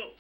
you.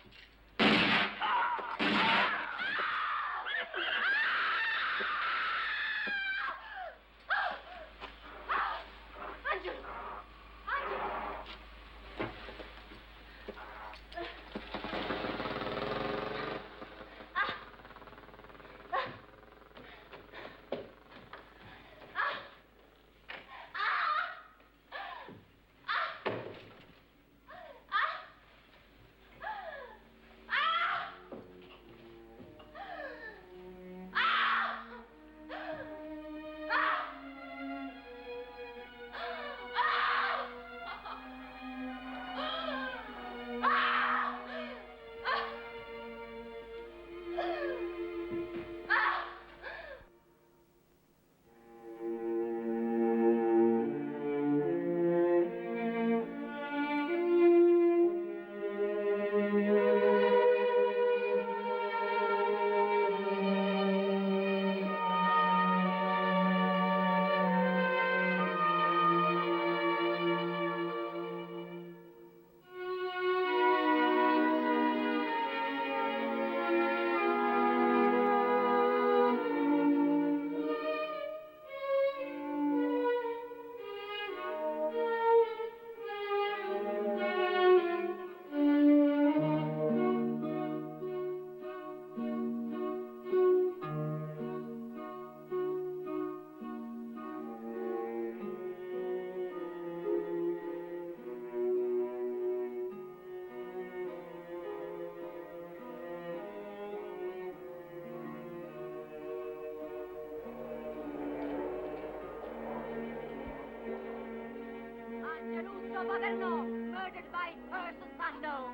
Murdered by persons unknown.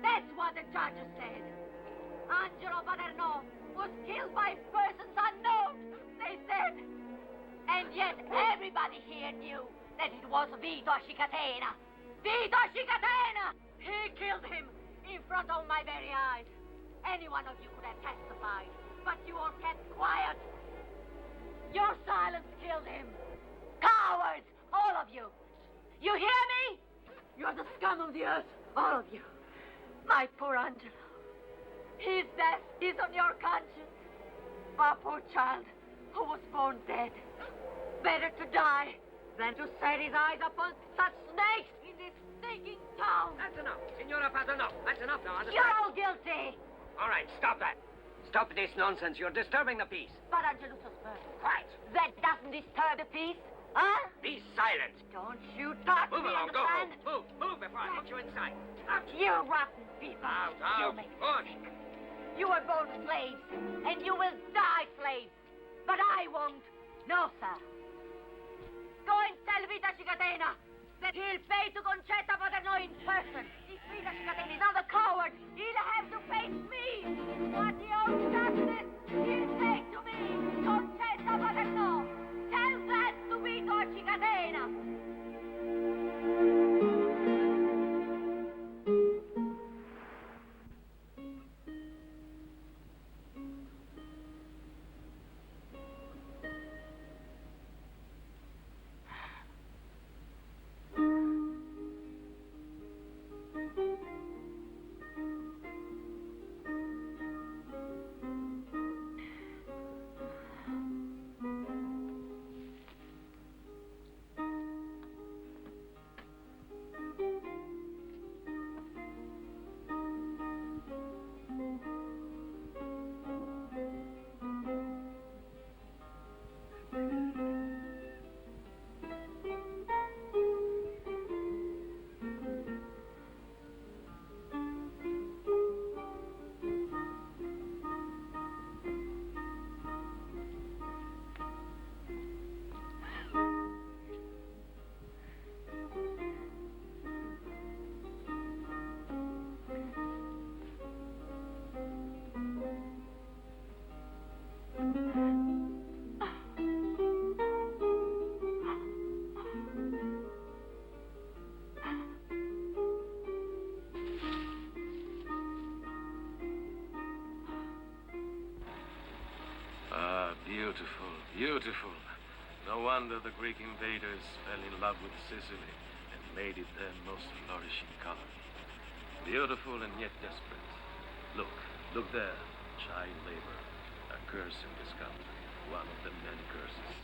That's what the judge said. Angelo Paterno was killed by persons unknown, they said. And yet everybody here knew that it was Vito Cicatena. Vito Cicatena! He killed him in front of my very eyes. Any one of you could have testified, but you all kept quiet. Your silence killed him. Cowards, all of you. You hear me? You're the scum of the earth, all of you. My poor Angelo. His death is on your conscience. Our poor child, who was born dead. Better to die than to set his eyes upon such snakes in this stinking town. That's enough, Signora Paterno. That's enough now, understand? You're all guilty. All right, stop that. Stop this nonsense. You're disturbing the peace. But Angelus was murdered. Quiet. That doesn't disturb the peace, huh? Be silent. Don't you touch Move me, along, go understand? home. Move before I put you inside. Out. You rotten people. Out. You make me Go on. sick. You were born slaves, and you will die slaves. But I won't. No, sir. Go and tell Vita Cicatena that he'll pay to Concetta Paterno in person. If Vita Cicatena is not a coward, he'll have to face me. What he owes justice, he'll take to me. Concetta Paterno. Tell that to Vito Cicatena. Beautiful, beautiful. No wonder the Greek invaders fell in love with Sicily and made it their most flourishing colony. Beautiful and yet desperate. Look there. Child labor. A curse in this country. One of the many curses.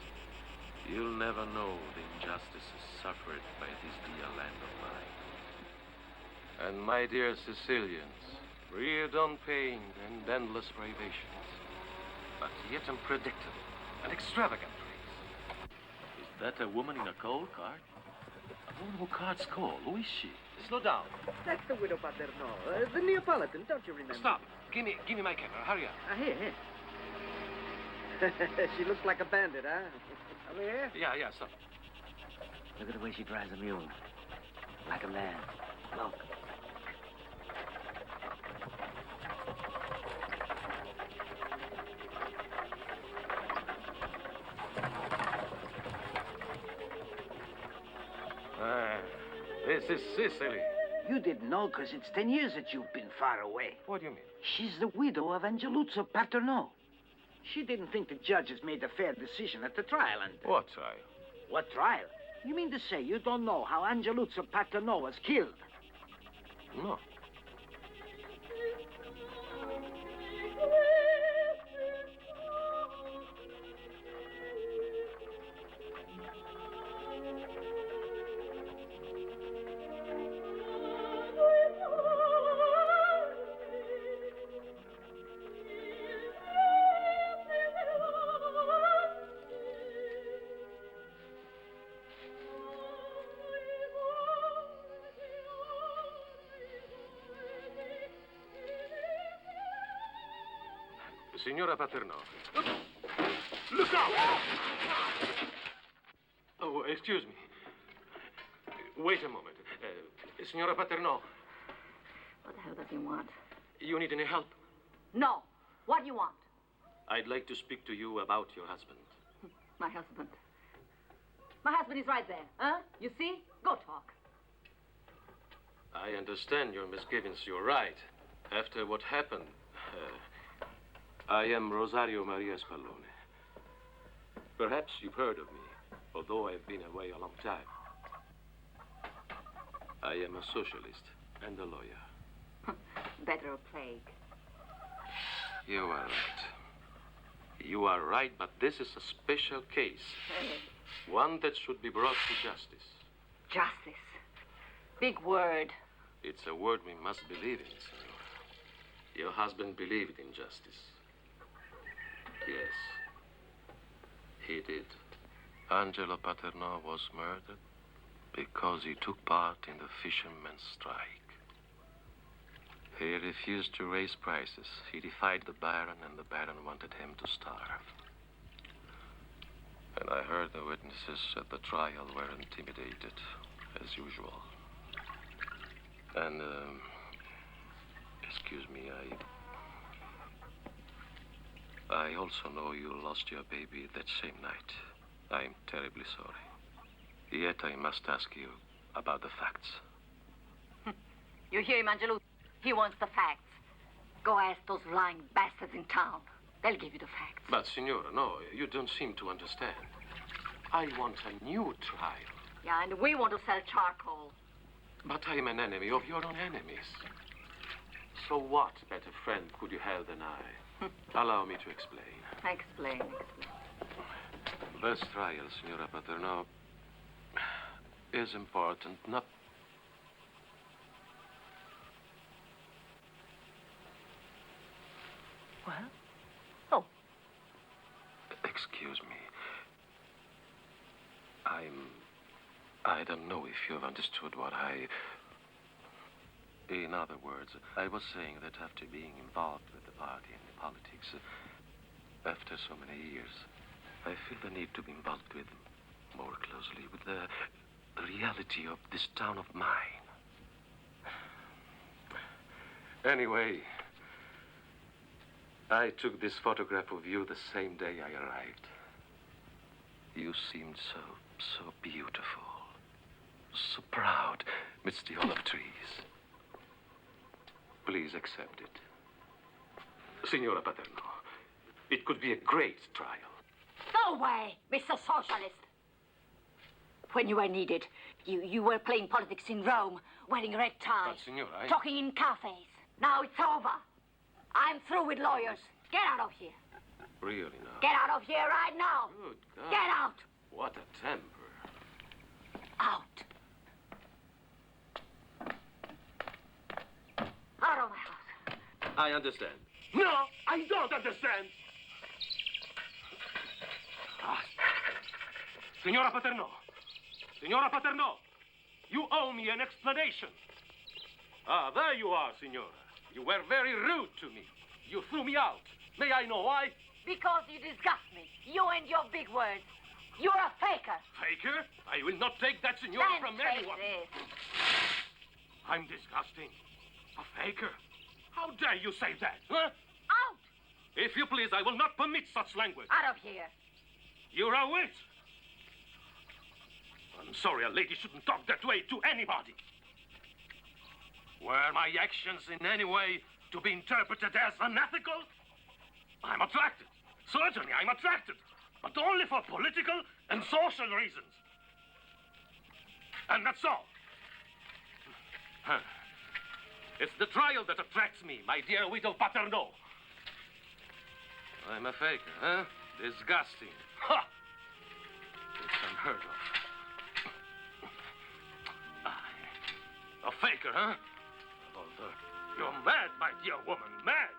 You'll never know the injustices suffered by this dear land of mine. And my dear Sicilians, reared on pain and endless privations, but yet unpredictable and extravagant race. Is that a woman in a coal cart? A woman who carts coal. Who is she? Slow down. That's the widow Paterno, the Neapolitan, don't you remember? Stop. Give me my camera. Hurry up. Here. She looks like a bandit, huh? Over here? Yeah, stop. Look at the way she drives a mule. Like a man. Look. This is Sicily. You didn't know because it's 10 years that you've been far away. What do you mean? She's the widow of Angeluzzo Paterno. She didn't think the judges made a fair decision at the trial, and... What trial? What trial? You mean to say you don't know how Angeluzzo Paterno was killed? No. Signora Paterno. Look out! Oh, excuse me. Wait a moment. Signora Paterno, What the hell does he want? you need any help? No. What do you want? I'd like to speak to you about your husband. My husband. My husband is right there, huh? You see? Go talk. I understand your misgivings. You're right. After what happened, I am Rosario Maria Spallone. Perhaps you've heard of me, although I've been away a long time. I am a socialist and a lawyer. Better a plague. You are right. You are right, but this is a special case. One that should be brought to justice. Justice. Big word. It's a word we must believe in, Senora. Your husband believed in justice. Yes, he did. Angelo Paterno was murdered because he took part in the fishermen's strike. He refused to raise prices. He defied the Baron, and the Baron wanted him to starve. And I heard the witnesses at the trial were intimidated, as usual. And, excuse me, I also know you lost your baby that same night. I'm terribly sorry. Yet I must ask you about the facts. You hear him, Angelo? He wants the facts. Go ask those lying bastards in town. They'll give you the facts. But, Signora, no, you don't seem to understand. I want a new trial. Yeah, and we want to sell charcoal. But I'm an enemy of your own enemies. So what better friend could you have than I? Allow me to explain. Explain. This trial, Signora Paterno, is important, not... Well? Oh. Excuse me. I don't know if you've understood what In other words, I was saying that after being involved with the party and the politics, after so many years, I feel the need to be involved with more closely with the reality of this town of mine. Anyway, I took this photograph of you the same day I arrived. You seemed so beautiful, so proud midst the olive trees. Please accept it. Signora Paterno, it could be a great trial. Go away, Mr. Socialist. When you were needed, You were playing politics in Rome, wearing red ties. But, Signora, talking in cafes. Now it's over. I'm through with lawyers. Get out of here. Really now? Get out of here right now. Good God. Get out. What a temper. Out. Out of my house. I understand. No, I don't understand. Ah. Signora Paterno. Signora Paterno. You owe me an explanation. Ah, there you are, Signora. You were very rude to me. You threw me out. May I know why? Because you disgust me. You and your big words. You're a faker. Faker? I will not take that, Signora, Then from take anyone. this. I'm disgusting. A faker? How dare you say that, huh? Out. If you please, I will not permit such language. Out of here. You're a witch. I'm sorry, a lady shouldn't talk that way to anybody. Were my actions in any way to be interpreted as unethical? I'm attracted. Certainly, I'm attracted. But only for political and social reasons. And that's all. Huh. It's the trial that attracts me, my dear widow Paterno. I'm a faker, huh? Disgusting. Ha! It's unheard of. A faker, huh? You're mad, my dear woman, mad.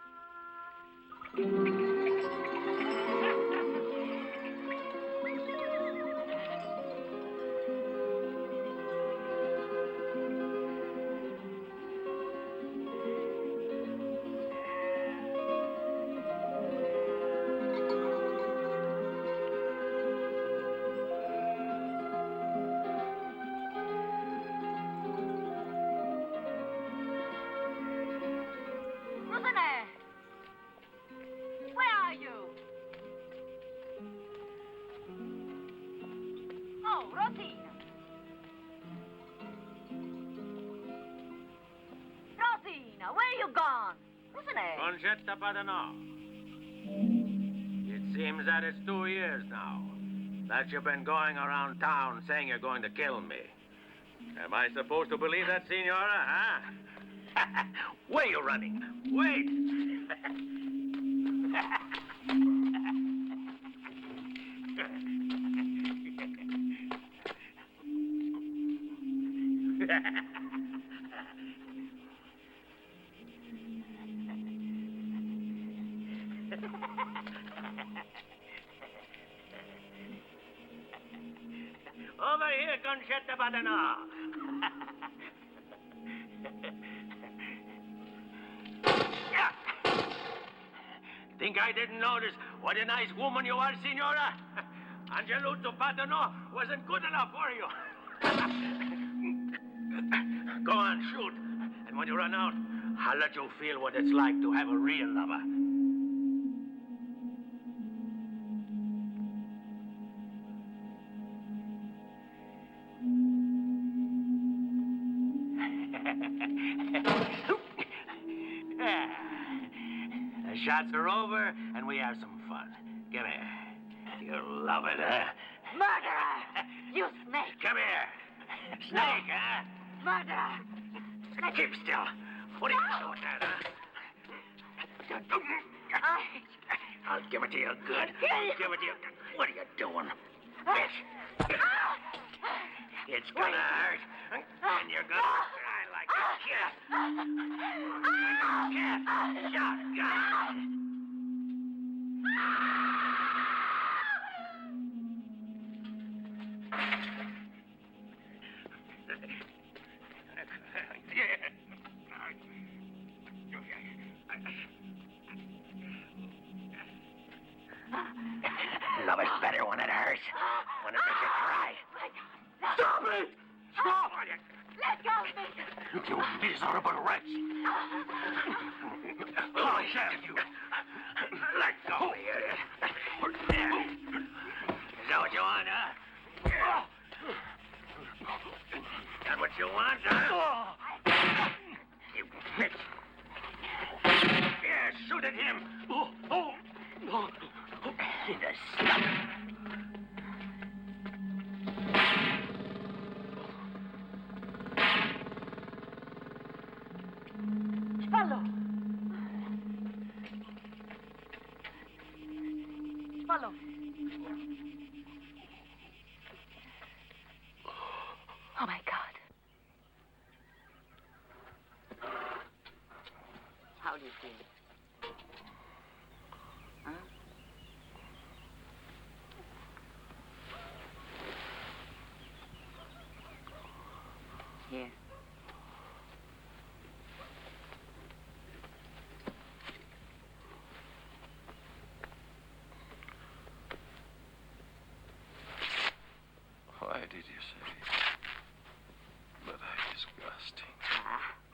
Concetta Paterno. It seems that it's 2 years now that you've been going around town saying you're going to kill me. Am I supposed to believe that, Signora, huh? Where are you running? Wait! Over here, Concetta Paterno. Think I didn't notice what a nice woman you are, Signora? Angeluzzo Paterno wasn't good enough for you. Go on, shoot. And when you run out, I'll let you feel what it's like to have a real lover. The shots are over, and we have some fun. Come here. You'll love it, huh? Murderer! You snake! Come here. Snake, huh? Murderer! Keep still. What are you doing that, huh? I'll give it to you good. I'll give it to you. What are you doing? Bitch. It's gonna hurt. And you're gonna cry like a kid. Like a kid. Shotgun. Love is better when it hurts. When it makes you cry. Stop it! Stop! Let go of me! You miserable wretch! Oh, shit! You. Let go here. Is that what you want, huh? That what you want, huh? You bitch! Yeah, shoot at him! In the stomach! Spallo! Spallo! Oh, my God. How do you feel? Huh? Here. Why did you say that I'm disgusting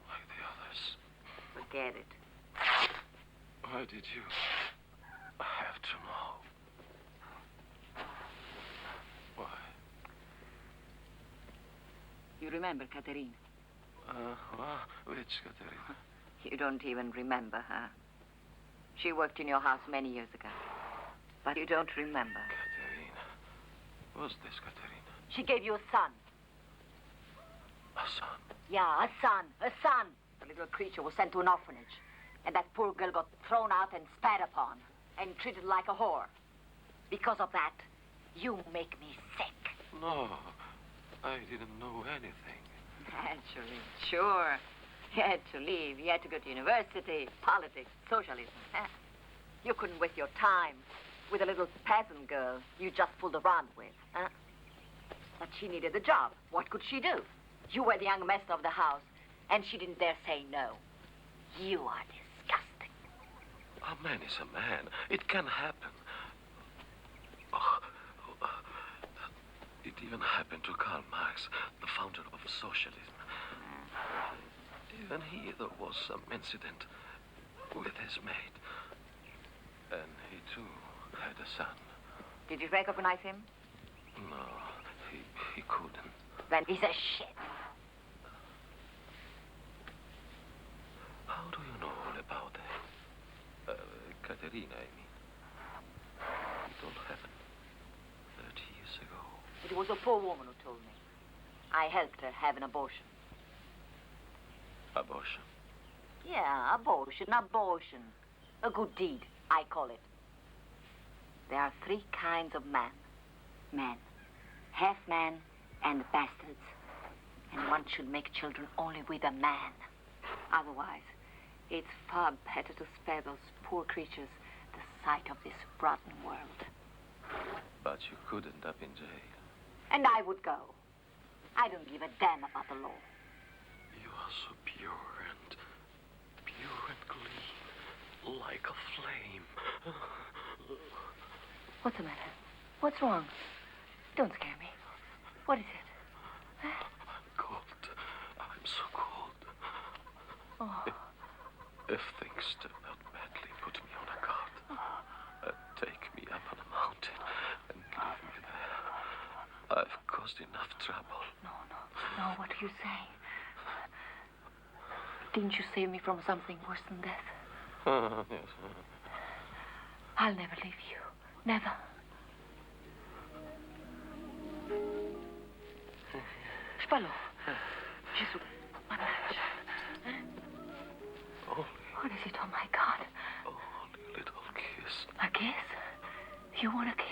like the others? Forget it. Why did you have to know? Why? You remember Caterina? Which Caterina? You don't even remember her. She worked in your house many years ago. But you don't remember. Caterina. Who's this Caterina? She gave you a son. A son? Yeah, a son. A son. The little creature was sent to an orphanage. And that poor girl got thrown out and spat upon. And treated like a whore. Because of that, you make me sick. No. I didn't know anything. Naturally. Sure. You had to leave. You had to go to university, politics, socialism. You couldn't waste your time with a little peasant girl you just fooled around with. But she needed a job. What could she do? You were the young master of the house, and she didn't dare say no. You are disgusting. A man is a man. It can happen. It even happened to Karl Marx, the founder of socialism. Even there was some incident with his mate. And he, too, had a son. Did you recognize him? No, he couldn't. Then he's a shit. How do you know all about that? Caterina, I mean. It all happened 30 years ago. It was a poor woman who told me. I helped her have an abortion. Abortion? Yeah, abortion. A good deed, I call it. There are 3 kinds of men. Men. Half men and bastards. And one should make children only with a man. Otherwise, it's far better to spare those poor creatures the sight of this rotten world. But you could end up in jail. And I would go. I don't give a damn about the law. You are so pure and clean, like a flame. What's the matter? What's wrong? Don't scare me. What is it? I'm cold. I'm so cold. Oh. If things turn out badly, put me on a cart. Take me up on a mountain and leave me there. I've caused enough trouble. No. What are you saying? Didn't you save me from something worse than death? Yes. I'll never leave you. Never. Spallo. Gesù. Mannaggia. What is it? Oh, my God. Only a little kiss. A kiss? You want a kiss?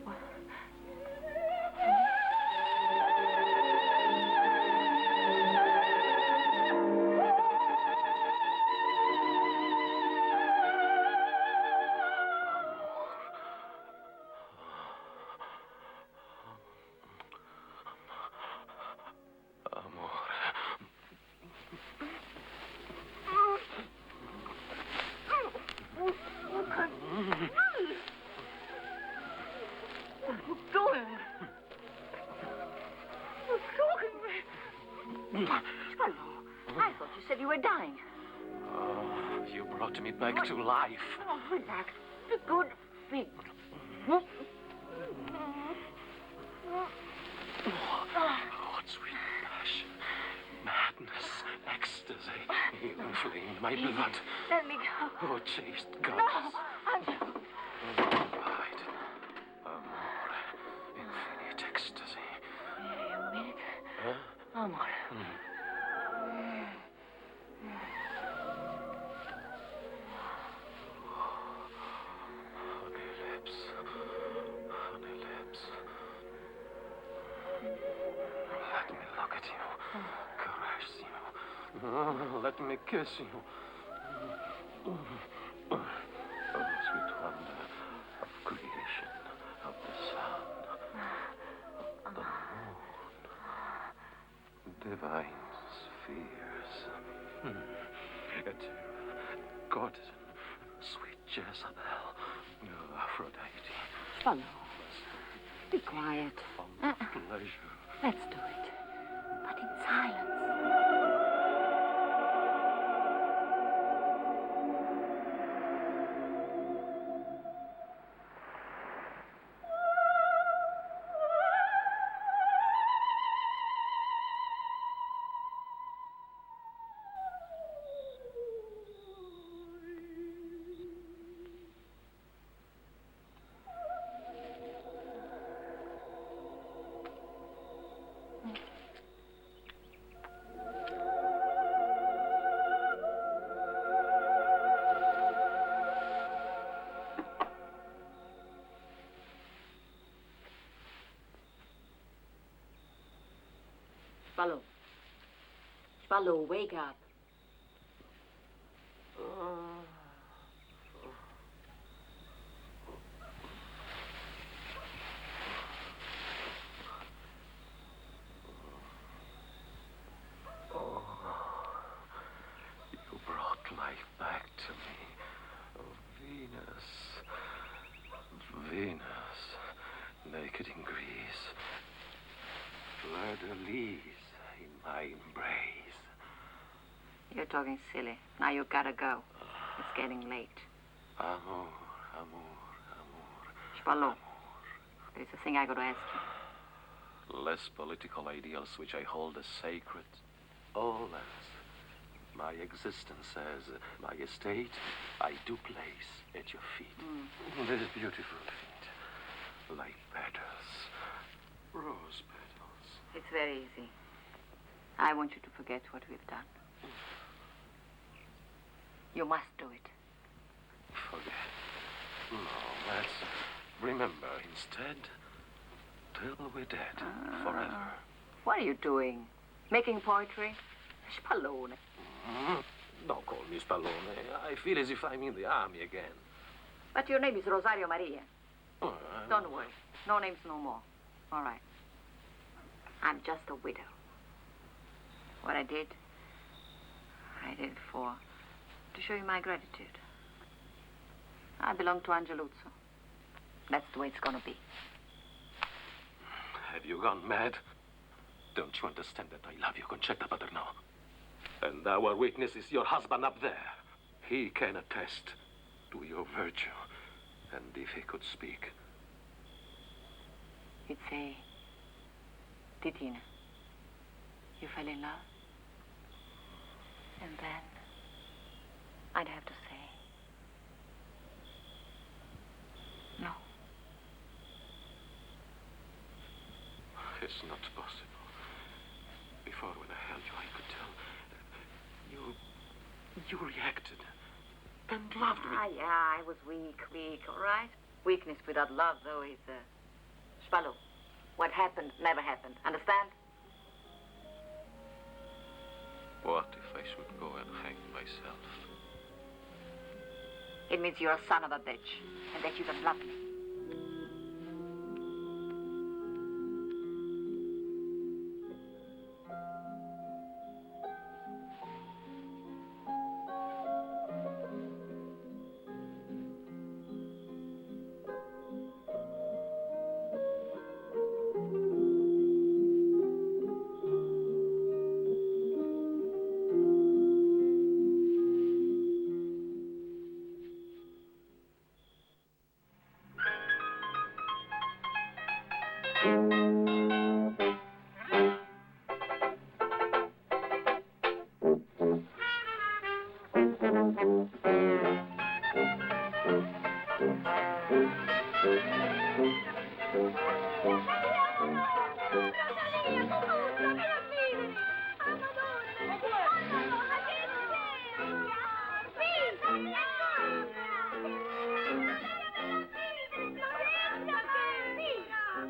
What? I thought you said you were dying. Oh, you brought me back to life. Oh, relax. The good thing. What sweet passion, madness, ecstasy inflamed my blood. Let me go. Oh, chaste goddess. No, Right. Amore, infinite ecstasy. Un minute. Huh? Amore. Let me kiss you. Oh, sweet wonder of creation, of the sun, of the moon, divine spheres. Courtesan, sweet Jezebel, Aphrodite. Follow. Be quiet. Pleasure. Let's do it. But in silence. Follow. Follow, wake up. You brought life back to me. Oh, Venus. Venus. Naked in Greece. Fleur-de-lis in my embrace. You're talking silly. Now you gotta go. It's getting late. Amour, amour, amour. Spallo, there's a thing I gotta ask you. Less political ideals which I hold as sacred. All else. My existence as my estate, I do place at your feet. These beautiful feet. Like petals. Rose petals. It's very easy. I want you to forget what we've done. You must do it. Forget. No, let's remember instead till we're dead. Forever. What are you doing? Making poetry? Spallone. Don't call me Spallone. I feel as if I'm in the army again. But your name is Rosario Maria. Oh, Don't worry. No names no more. All right. I'm just a widow. What I did it to show you my gratitude. I belong to Angeluzzo. That's the way it's gonna be. Have you gone mad? Don't you understand that I love you, Concetta Paterno? And our witness is your husband up there. He can attest to your virtue. And if he could speak. He'd say, Titina, you fell in love? And then I'd have to say, no. It's not possible. Before, when I held you, I could tell. You reacted and loved me. Yeah, I was weak, all right? Weakness without love, though, is, Spallo. What happened never happened. Understand? What if I should go and hang myself? It means you're a son of a bitch, and that you don't love me.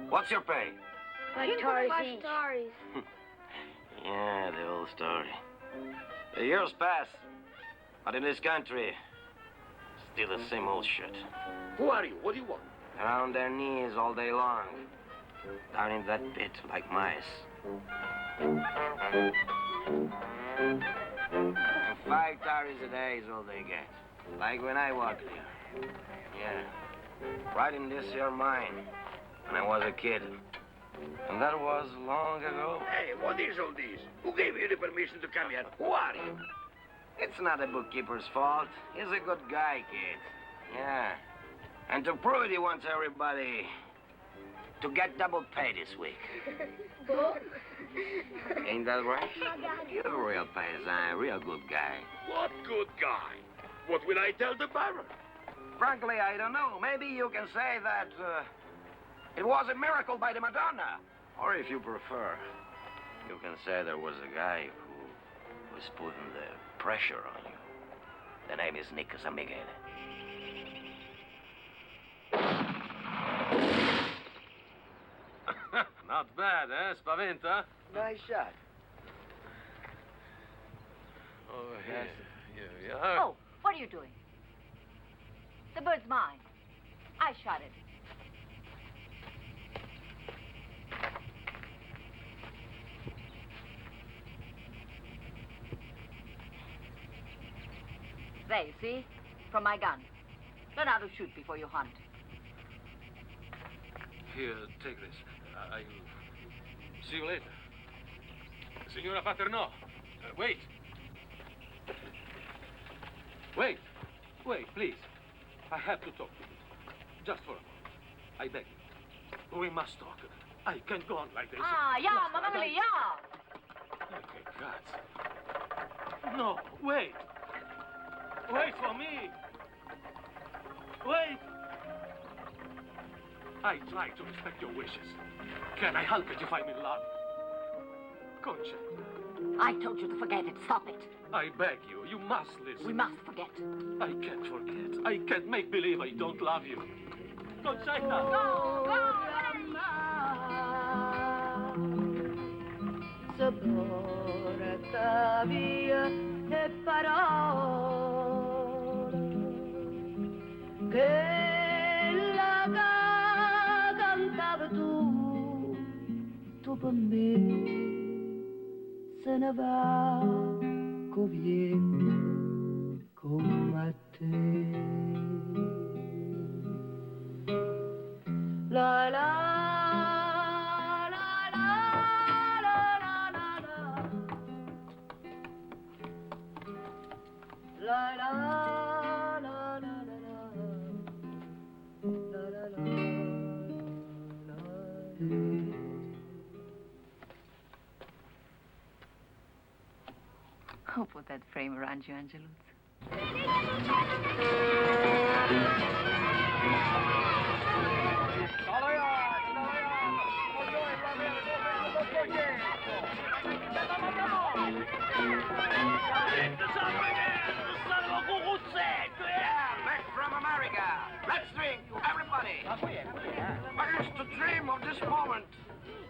What's your pay? Like Tarzan. Yeah, the old story. The years pass, but in this country, still the same old shit. Who are you? What do you want? Around their knees all day long. Down in that pit like mice. And 5 taris a day is all they get. Like when I walked here. Yeah. Right in this here mine. When I was a kid. And that was long ago. Hey, what is all this? Who gave you the permission to come here? Who are you? It's not the bookkeeper's fault. He's a good guy, kid. Yeah. And to prove it, he wants everybody to get double pay this week. Ain't that right? You're a real paysan, a real good guy. What good guy? What will I tell the Baron? Frankly, I don't know. Maybe you can say that it was a miracle by the Madonna. Or if you prefer, you can say there was a guy who was putting the pressure on you. The name is Nick Zamigene. Not bad, eh? Spaventa? Nice shot. Oh, here. Here we are. Oh, what are you doing? The bird's mine. I shot it. There, you see? From my gun. Learn how to shoot before you hunt. Here, take this. I'll see you later. Signora Paternò, wait. Wait, please. I have to talk to you. Just for a moment. I beg you. We must talk. I can't go on like this. Ja, mamma ja. Okay, grazie. No, wait. Wait for me. Wait. I try to respect your wishes. Can I help it if I'm in love? Concetta. I told you to forget it. Stop it. I beg you, you must listen. We must forget. I can't forget. I can't make believe I don't love you. Concetta! Go! Porta via e parole che la cantava tu per me se ne va co viene come te la la la la la la la la la I'll put that frame around you, Angelus. Back from America. Let's drink, everybody. I used to dream of this moment.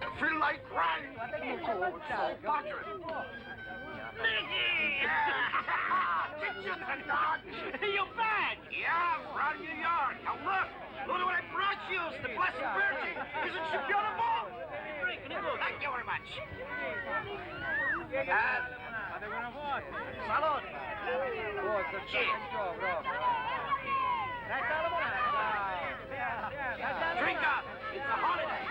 I feel like crying. Oh, it's so buttering. You back? Yeah, from New York. Now look at what I brought you. It's the Blessed Virgin. Isn't she beautiful? Thank you very much. Salud. Cheers. Drink up. It's a holiday.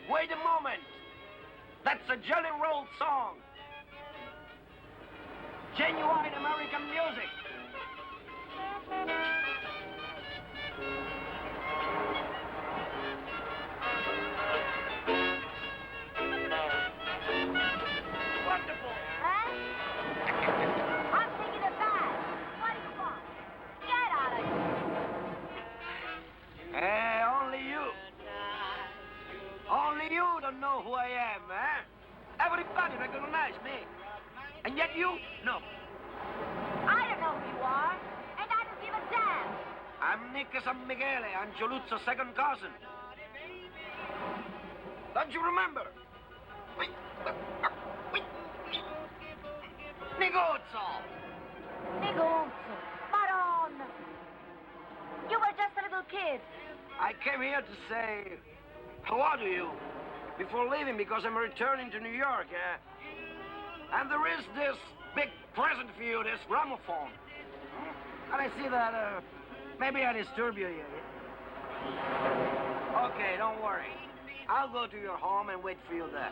Wait a moment. That's a Jelly Roll song. Genuine American music. Everybody recognized me. And yet you? No. I don't know who you are, and I don't give a damn. I'm Nico San Michele, Angeluzzo's second cousin. Don't you remember? Negozzo! Negozio, Baron. You were just a little kid. I came here to say hello to you before leaving because I'm returning to New York, and there is this big present for you, this gramophone. And I see that, maybe I disturb you here. Okay, don't worry. I'll go to your home and wait for you there.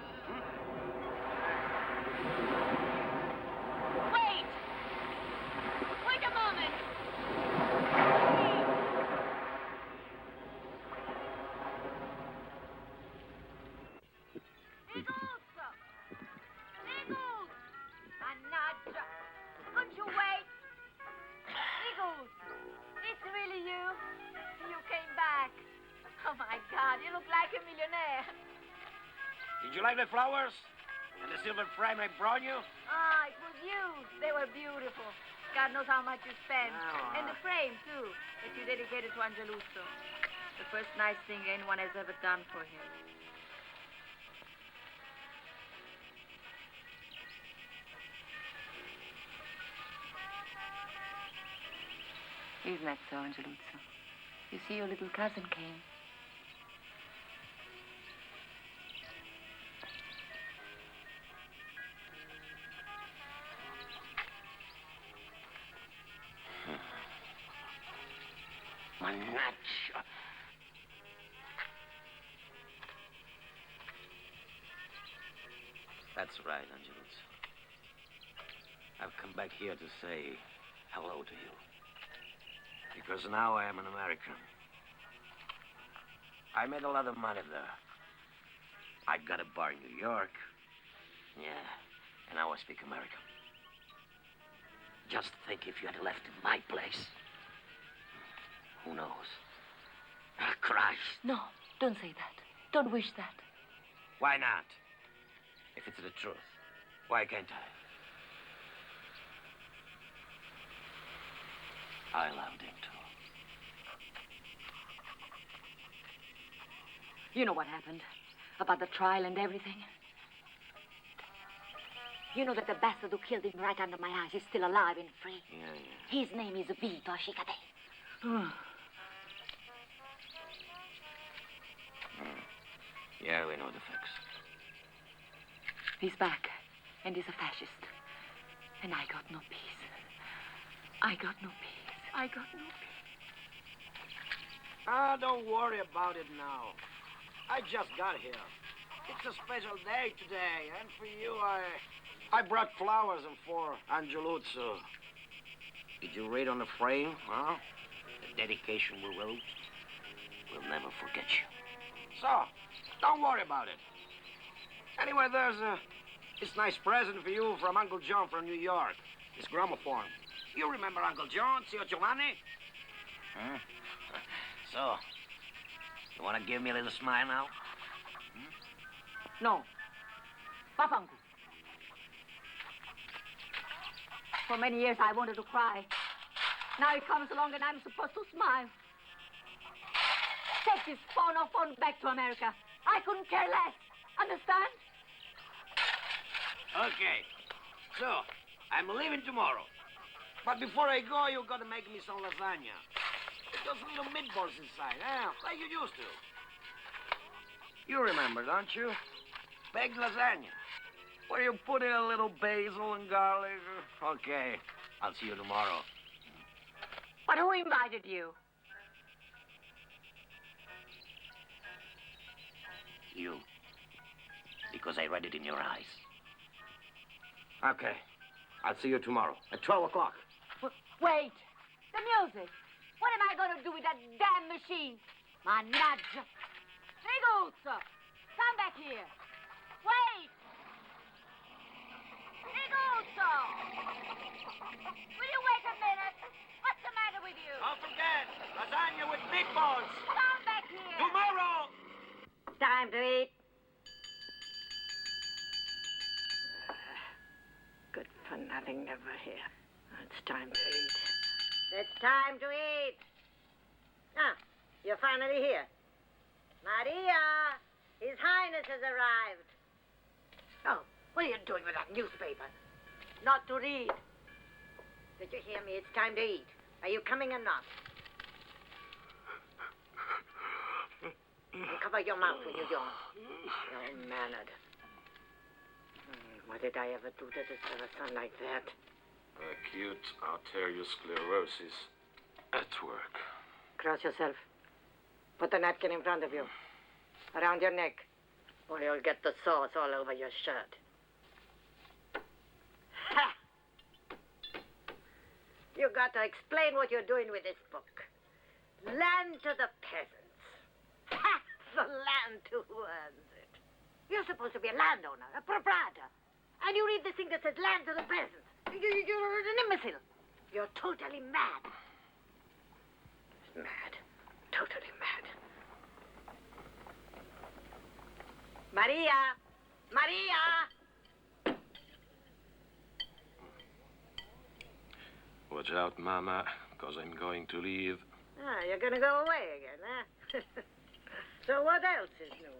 Wait! Wait a moment! Negozio! Negozio! Mannaggia! Couldn't you wait? Negozio! It's really you? You came back. Oh my God, you look like a millionaire. Did you like the flowers? And the silver frame I brought you? Ah, it was used. They were beautiful. God knows how much you spent. Oh. And the frame, too, that you dedicated to Angeluzzo. The first nice thing anyone has ever done for him. Isn't that so, Angeluzzo? You see, your little cousin came. Mannaggia. That's right, Angeluzzo. I've come back here to say hello to you. Because now I am an American. I made a lot of money there. I got a bar in New York. Yeah, and now I speak American. Just think if you had left my place. Who knows? Ah, Christ. No, don't say that. Don't wish that. Why not? If it's the truth, why can't I? I loved him too. You know what happened about the trial and everything. You know that the bastard who killed him right under my eyes is still alive and free. Yeah. His name is Vito Chicate. Yeah, we know the facts. He's back, and he's a fascist. And I got no peace. I got no peace. I got no peace. Ah, don't worry about it now. I just got here. It's a special day today, and for you, I brought flowers and for Angeluzzo. Did you read on the frame, huh? The dedication we wrote. We'll never forget you. So, don't worry about it. Anyway, there's this nice present for you from Uncle John from New York. This gramophone. You remember Uncle John, Zio Giovanni? Huh? So, you want to give me a little smile now? No. Papangu. For many years I wanted to cry. Now it comes along and I'm supposed to smile. Take this phone back to America. I couldn't care less. Understand? Okay. So, I'm leaving tomorrow. But before I go, you gotta make me some lasagna. Those little meatballs inside, like you used to. You remember, don't you? Baked lasagna. Where you put in a little basil and garlic. Okay. I'll see you tomorrow. But who invited you? You. Because I read it in your eyes. Okay. I'll see you tomorrow at 12 o'clock. Wait. The music. What am I going to do with that damn machine? Mannaggia. Negozio. Come back here. Wait. Negozio. Will you wait a minute? What's the matter with you? Don't forget, lasagna with meatballs. Come back here. Tomorrow. Time to eat. for nothing, never here. It's time to eat. It's time to eat. Ah, you're finally here. Maria, His Highness has arrived. Oh, what are you doing with that newspaper? Not to read. Did you hear me? It's time to eat. Are you coming or not? And cover your mouth when you yawn. Ill-mannered. What did I ever do to deserve a son like that? Acute arteriosclerosis at work. Cross yourself. Put the napkin in front of you. Around your neck. Or you'll get the sauce all over your shirt. Ha! You got to explain what you're doing with this book. Land to the peasants. Ha! The land to who earns it. You're supposed to be a landowner, a proprietor. And you read this thing that says land to the peasants. You're an imbecile. You're totally mad. Mad. Totally mad. Maria! Maria! Watch out, Mama, because I'm going to leave. Ah, you're going to go away again, huh? So what else is new?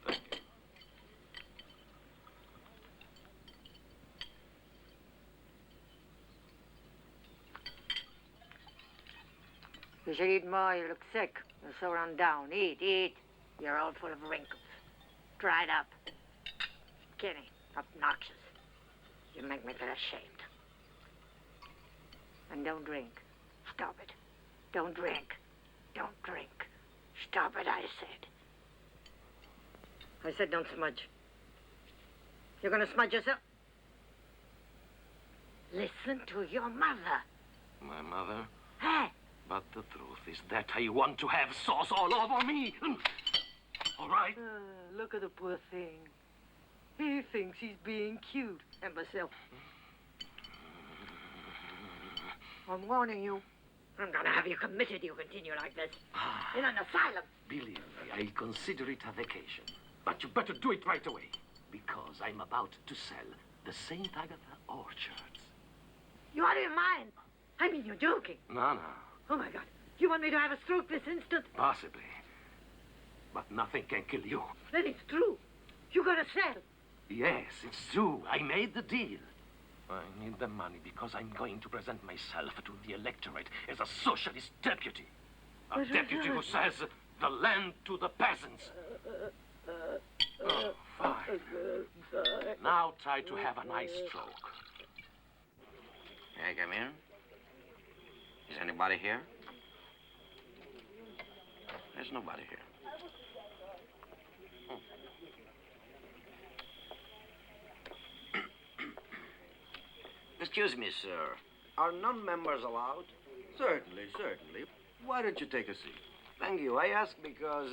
Thank you. You should eat more. You look sick. You're so run down. Eat, eat. You're all full of wrinkles. Dried up. Skinny. Obnoxious. You make me feel ashamed. And don't drink. Stop it. Don't drink. Don't drink. Stop it, I said. I said don't smudge. You're gonna smudge yourself? Listen to your mother. My mother? Hey! But the truth is that I want to have sauce all over me. All right? Look at the poor thing. He thinks he's being cute. And Marcello. I'm warning you. I'm gonna have you committed. You continue like this. In an asylum. Believe me, I consider it a vacation. But you better do it right away, because I'm about to sell the St. Agatha orchards. You out of your mind? I mean, you're joking. No. Oh, my God. You want me to have a stroke this instant? Possibly. But nothing can kill you. Then it's true. You gotta sell. Yes, it's true. I made the deal. I need the money because I'm going to present myself to the electorate as a socialist deputy. A deputy who says the land to the peasants. Oh, fine. Now try to have a nice stroke. May I come in? Is anybody here? There's nobody here. Excuse me, sir. Are non-members allowed? Certainly. Why don't you take a seat? Thank you. I ask because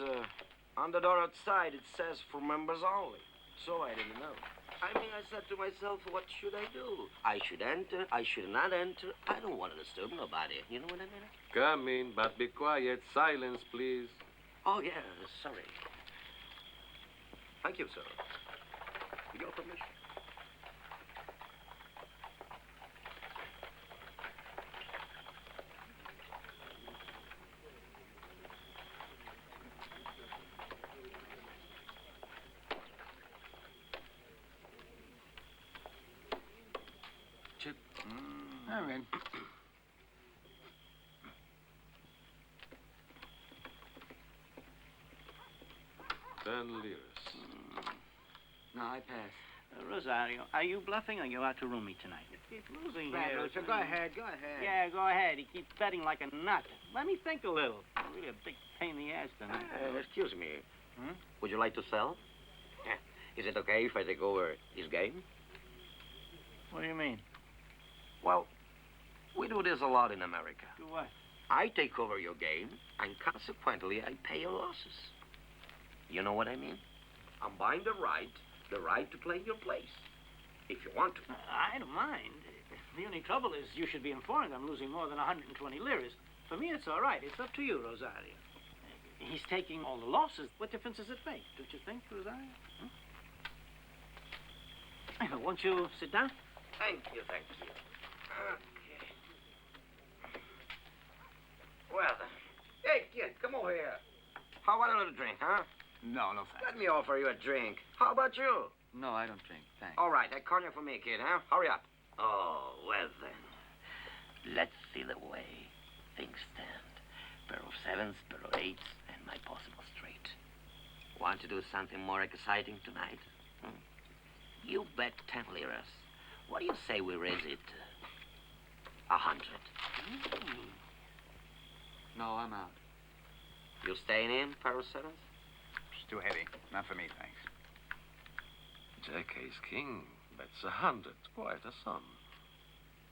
on the door outside it says for members only. So I didn't know. I mean, I said to myself, what should I do? I should enter, I should not enter. I don't want to disturb nobody. You know what I mean? Come in, but be quiet. Silence, please. Oh, yeah, sorry. Thank you, sir. With your permission. Chip. All right. 10 liras. No, I pass. Rosario, are you bluffing or you out to room me tonight? You keep losing here. Rosa, go ahead. Yeah, go ahead. He keeps betting like a nut. Let me think a little. You're really a big pain in the ass tonight. Excuse me. Hmm? Would you like to sell? Is it okay if I take over his game? What do you mean? Well, we do this a lot in America. Do what? I take over your game, and consequently, I pay your losses. You know what I mean? I'm buying the right to play your place, if you want to. I don't mind. The only trouble is you should be informed I'm losing more than 120 liras. For me, it's all right. It's up to you, Rosario. He's taking all the losses. What difference does it make, don't you think, Rosario? Hmm? won't you sit down? Thank you, thank you. Okay. Well, then. Hey, kid, come over here. How about a little drink, huh? No, no thanks. Let me offer you a drink. How about you? No, I don't drink. Thanks. All right, that cognac for me, kid, huh? Hurry up. Oh, well then. Let's see the way things stand. Pair of sevens, pair of eights, and my possible straight. Want to do something more exciting tonight? Hmm? You bet 10 liras. What do you say we raise it 100? No, I'm out. You staying in, pair of sevens? It's too heavy. Not for me, thanks. Jack Ace King bets 100. Quite a sum.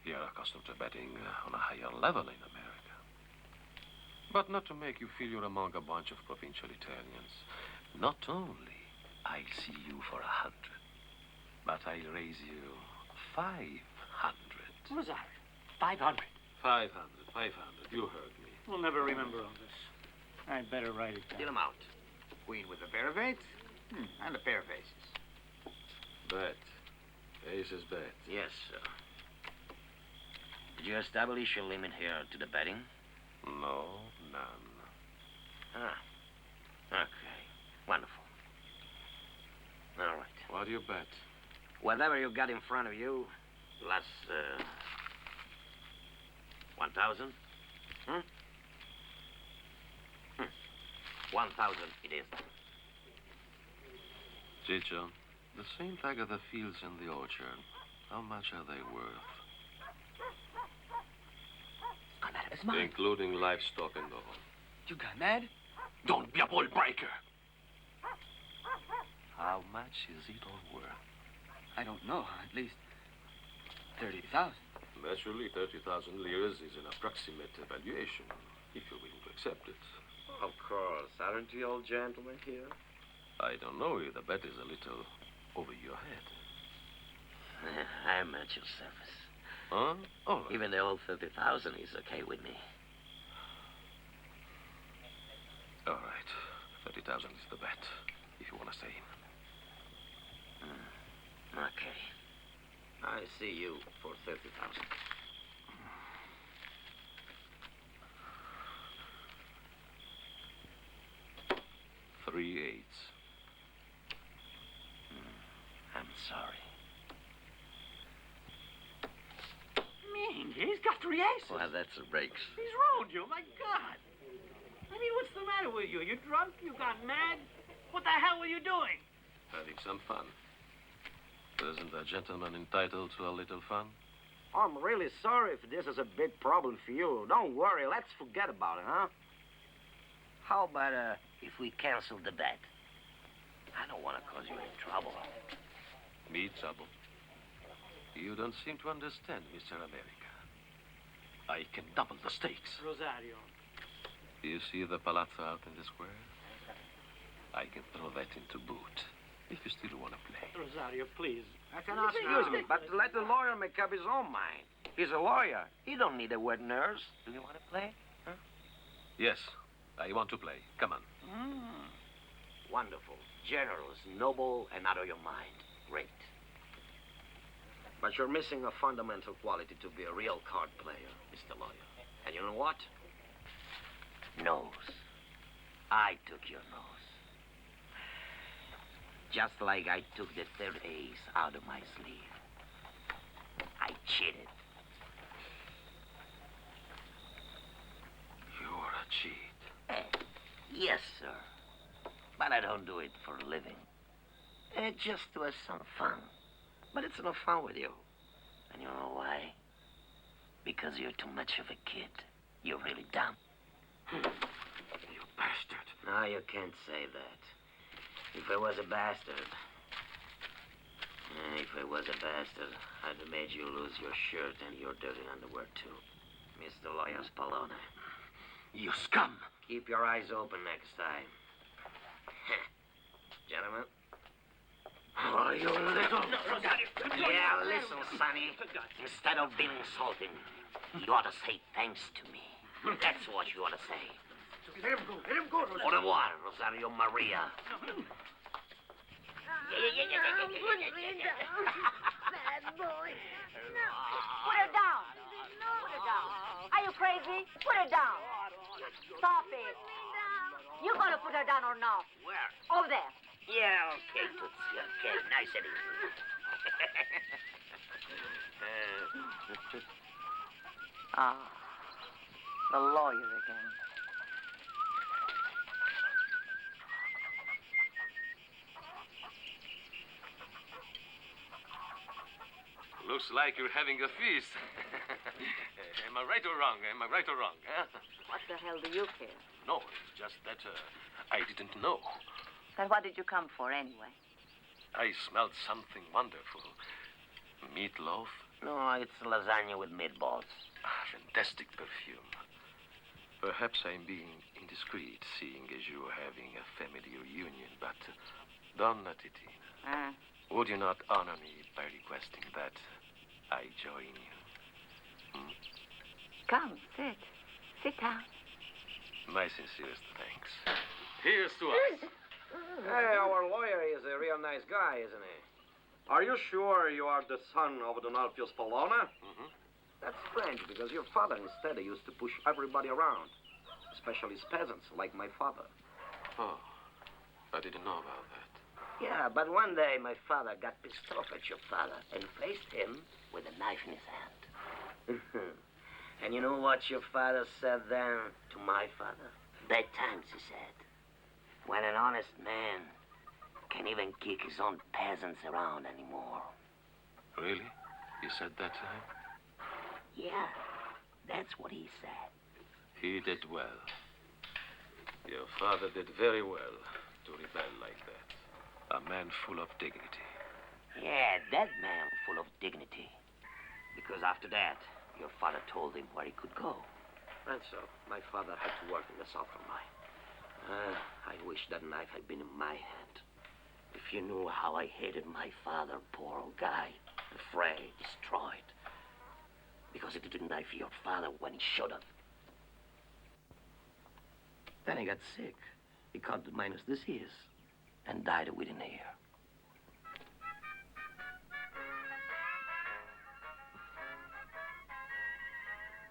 You're accustomed to betting on a higher level in America. But not to make you feel you're among a bunch of provincial Italians. Not only I'll see you for 100, but I'll raise you 500. Rosario, 500. 500, 500. You heard me. We'll never remember all this. I'd better write it down. Deal 'em out. Queen with a pair of eights? And a pair of aces. Bet. Aces bet. Yes, sir. Did you establish a limit here to the betting? No, none. Ah. Okay. Wonderful. All right. What do you bet? Whatever you got in front of you, plus, 1,000? 1,000 it is. Chicho, the St. Agatha fields in the orchard, how much are they worth? Gone out of his mind. Including livestock and all. You got mad? Don't be a bull breaker! How much is it all worth? I don't know. At least 30,000. Naturally, 30,000 liras is an approximate valuation, if you're willing to accept it. Of course. Aren't you all gentlemen here? I don't know if the bet is a little over your head. I'm at your service. Huh? All right. Even the old 30,000 is okay with me. All right. 30,000 is the bet, if you want to stay in. Okay. I see you for 30,000. Three eights. I'm sorry. Mean, he's got 3 aces. Well, that's the breaks. He's ruined you, my God. I mean, what's the matter with you? You drunk? You got mad? What the hell were you doing? Having some fun. Isn't a gentleman entitled to a little fun? I'm really sorry if this is a big problem for you. Don't worry. Let's forget about it, huh? How about, if we cancel the bet? I don't want to cause you any trouble. Me trouble? You don't seem to understand, Mr. America. I can double the stakes. Rosario. You see the palazzo out in the square? I can throw that into boot, if you still want to play. Rosario, please. Excuse me, but let the lawyer make up his own mind. He's a lawyer. You don't need a wet nurse. Do you want to play? Huh? Yes, I want to play. Come on. Wonderful. Generous, noble, and out of your mind. Great. But you're missing a fundamental quality to be a real card player, Mr. Lawyer. And you know what? Nose. I took your nose. Just like I took the third ace out of my sleeve. I cheated. You're a cheat. Yes, sir. But I don't do it for a living. Just to have some fun. But it's no fun with you. And you know why? Because you're too much of a kid. You're really dumb. You bastard. No, you can't say that. If I was a bastard... I'd have made you lose your shirt and your dirty underwear, too. Mr. Lawyer Spallone. You scum! Keep your eyes open next time. Gentlemen? Oh, you little... Yeah, listen, Sonny. Instead of being insulting, you ought to say thanks to me. That's what you ought to say. Let him go. Let him go, Rosario. Au revoir, Rosario Maria. You gonna put her down or no? Where? Over there. Yeah, okay, Tootsie, okay. Nice and easy. Ah, the lawyer again. Looks like you're having a feast. Am I right or wrong? Am I right or wrong? Huh? What the hell do you care? No, it's just that I didn't know. Then what did you come for anyway? I smelled something wonderful. Meatloaf. No, it's lasagna with meatballs. Fantastic perfume. Perhaps I'm being indiscreet, seeing as you're having a family reunion, but Donna Titina, would you not honor me by requesting that I join you? Hmm? Come, sit. Sit down. My sincerest thanks. Here's to us. Hey, our lawyer is a real nice guy, isn't he? Are you sure you are the son of Donaldo Spallone? Mm-hmm. That's strange, because your father instead used to push everybody around, especially peasants like my father. Oh, I didn't know about that. Yeah, but one day my father got pissed off at your father and faced him with a knife in his hand. And you know what your father said then to my father? Bad times, he said. When an honest man can't even kick his own peasants around anymore. Really? You said that to him? Yeah, that's what he said. He did well. Your father did very well to rebel like that. A man full of dignity. Yeah, that man full of dignity. Because after that, your father told him where he could go. And so, my father had to work in the southern mine. I wish that knife had been in my hand. If you knew how I hated my father, poor old guy. Afraid, destroyed. Because he didn't knife your father when he should have. Then he got sick. He caught the minus disease. And died within a year.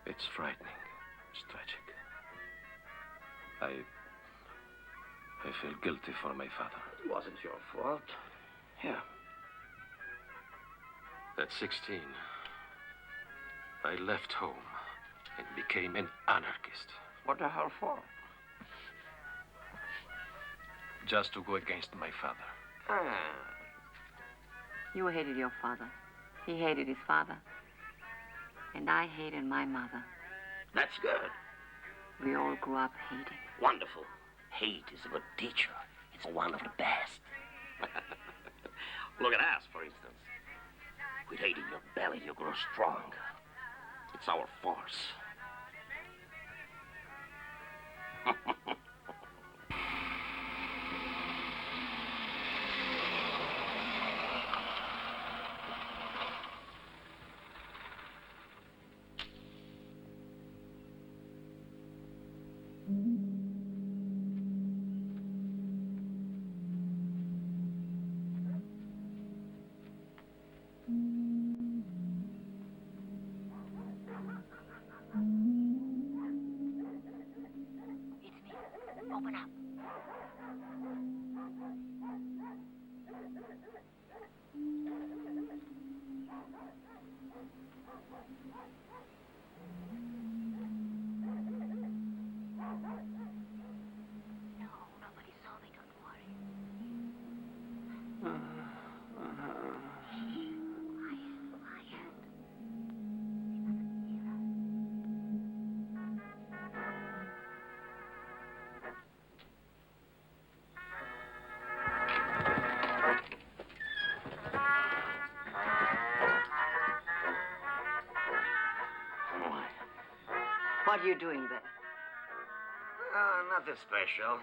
It's frightening. It's tragic. I feel guilty for my father. It wasn't your fault. Yeah. At 16, I left home and became an anarchist. What the hell for? Just to go against my father. You hated your father. He hated his father. And I hated my mother. That's good. We all grew up hating. Wonderful. Hate is a good teacher. It's one of the best. Look at us, for instance. With hate in your belly, you grow strong. It's our force. Open up. No, nobody saw me, don't worry. Quiet. What are you doing there? Nothing special.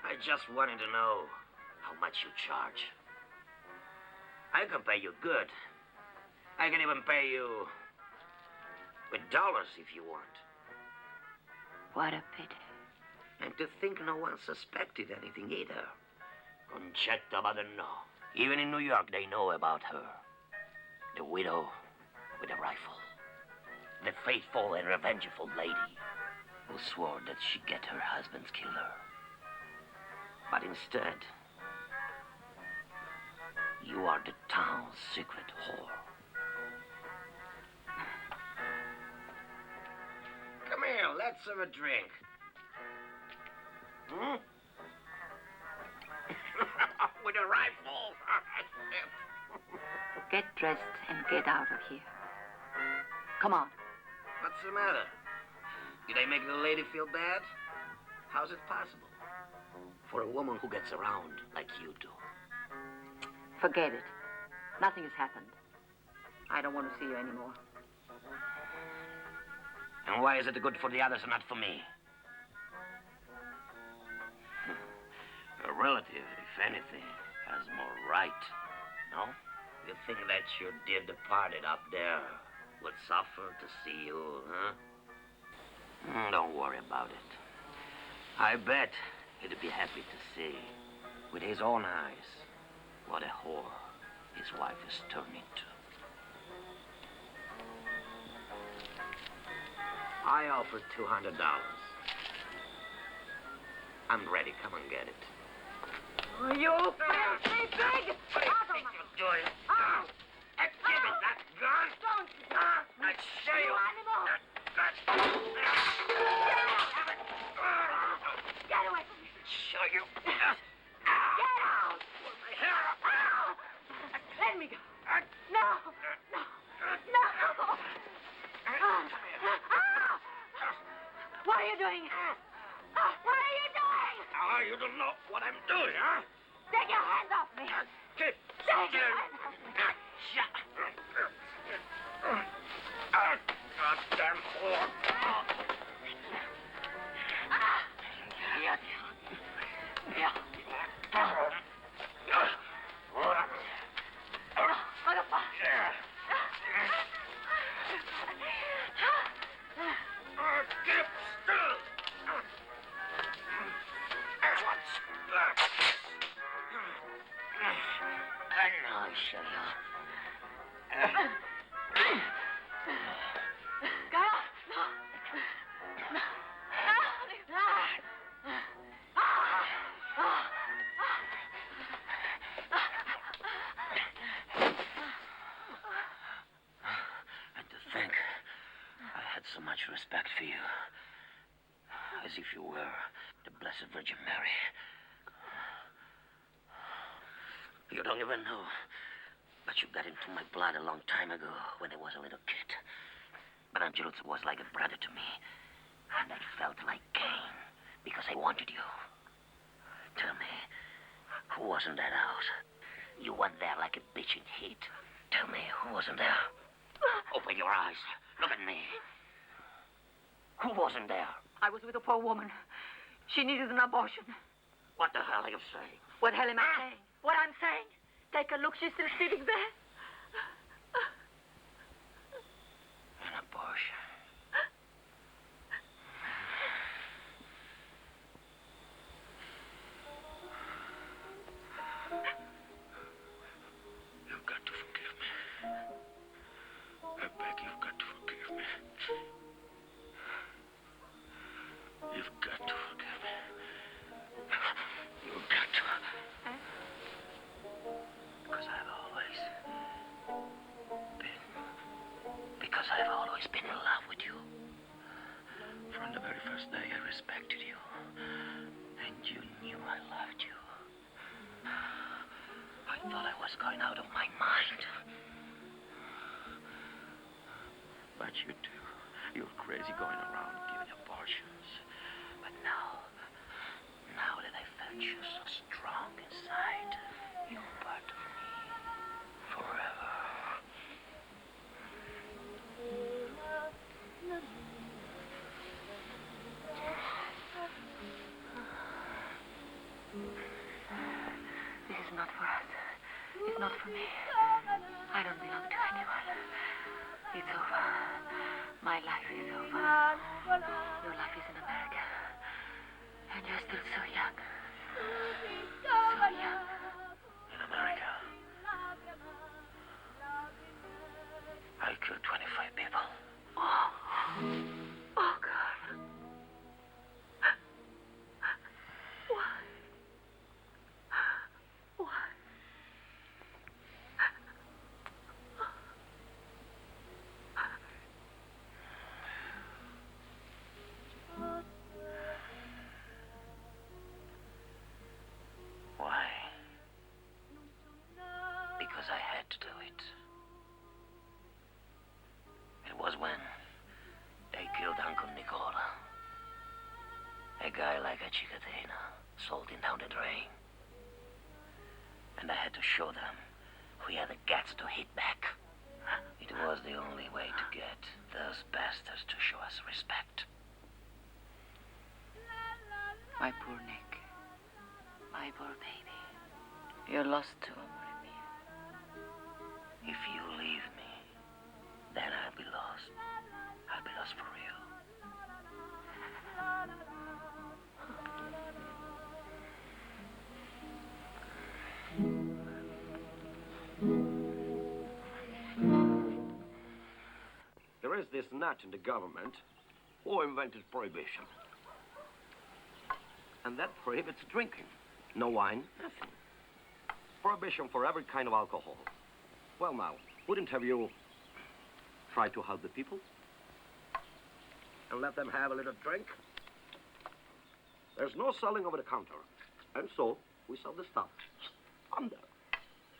I just wanted to know how much you charge. I can pay you good. I can even pay you with dollars if you want. What a pity. And to think no one suspected anything either. Concetta Badernò. Even in New York, they know about her. The widow with a rifle. The faithful and revengeful lady. who swore that she'd get her husband's killer. But instead, you are the town's secret whore. Come here, let's have a drink. Hmm? With a rifle. Get dressed and get out of here. Come on. What's the matter? Did I make the lady feel bad? How's it possible? For a woman who gets around like you do. Forget it. Nothing has happened. I don't want to see you anymore. And why is it good for the others and not for me? A relative, if anything, has more right, no? You think that your dear departed up there would suffer to see you, huh? Don't worry about it. I bet he'd be happy to see, with his own eyes, what a whore his wife is turned into. I offered $200. I'm ready. Come and get it. You filthy pig! What do you think you're doing? Give me that gun! Don't! I'll show you! Animal! Get away from me! Show you! Get out! My hair up! Let me go! No! No! No! What are you doing? What are you doing? Oh, you don't know what I'm doing, huh? Take your hands off me! Keep Take your hands off me! Shut goddamn whore! Keep still! What's that? I know, Marcello. And to think I had so much respect for you, as if you were the Blessed Virgin Mary. You don't even know, but you got into my blood a long time ago when I was a little kid. But Angeluzzo was like a brother to me, and I felt like Cain because I wanted you. Tell me, who wasn't there out? You were there like a bitch in heat. Tell me, who wasn't there? Open your eyes. Look at me. Who wasn't there? I was with a poor woman. She needed an abortion. What the hell are you saying? What hell am I saying? What I'm saying? Take a look, she's still sitting there. An abortion. You've got to forgive me. I beg you've got to forgive me. You've got to forgive me. You've got to. Because I've always been in love with you. From the very first day I respected you. And you knew I loved you. I thought I was going out of my mind. But you do. You're crazy going around giving abortions. But now that I felt you so strong inside, you're part of me forever. This is not for us. It's not for me. I don't belong to anyone. It's over. My life is over. Your life is in America. And you're still so young. So young. In America, I killed 25 people. Oh, God. show them we had the guts to hit back. It was the only way to get those bastards to show us respect. My poor Nick. My poor baby. You're lost too, amore mio. If you leave me, then I'll be lost. I'll be lost for real. There is this nut in the government who invented prohibition. And that prohibits drinking. No wine, nothing. Prohibition for every kind of alcohol. Well, now, wouldn't have you tried to help the people? And let them have a little drink? There's no selling over the counter. And so, we sell the stuff under.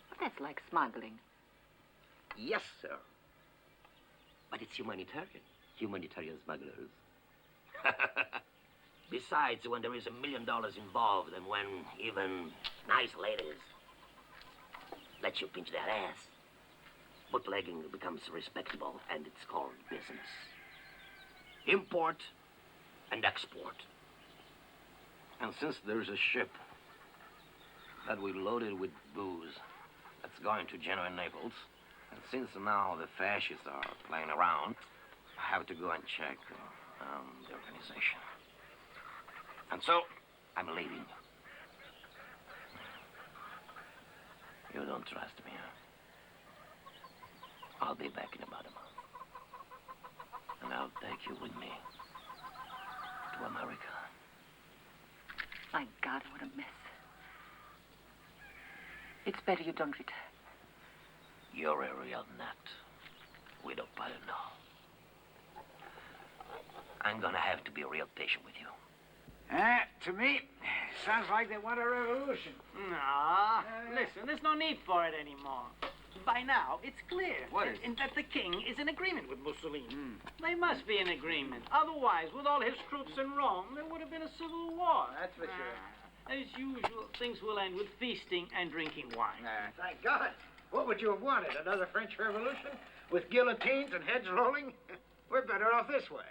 But that's like smuggling. Yes, sir. But it's humanitarian. Humanitarian smugglers. Besides, when there is $1 million involved and when even nice ladies let you pinch their ass, bootlegging becomes respectable and it's called business. Import and export. And since there's a ship that we loaded with booze that's going to Genoa and Naples, and since now the fascists are playing around, I have to go and check the organization. And so, I'm leaving. You don't trust me, huh? I'll be back in about a month. And I'll take you with me to America. My God, what a mess. It's better you don't return. You're a real nut, Widow Palerno. I'm gonna have to be real patient with you. To me, sounds like they want a revolution. No, listen, there's no need for it anymore. By now, it's clear that the king is in agreement with Mussolini. They must be in agreement. Otherwise, with all his troops in Rome, there would have been a civil war. That's for sure. As usual, things will end with feasting and drinking wine. Thank God. What would you have wanted? Another French Revolution? With guillotines and heads rolling? We're better off this way.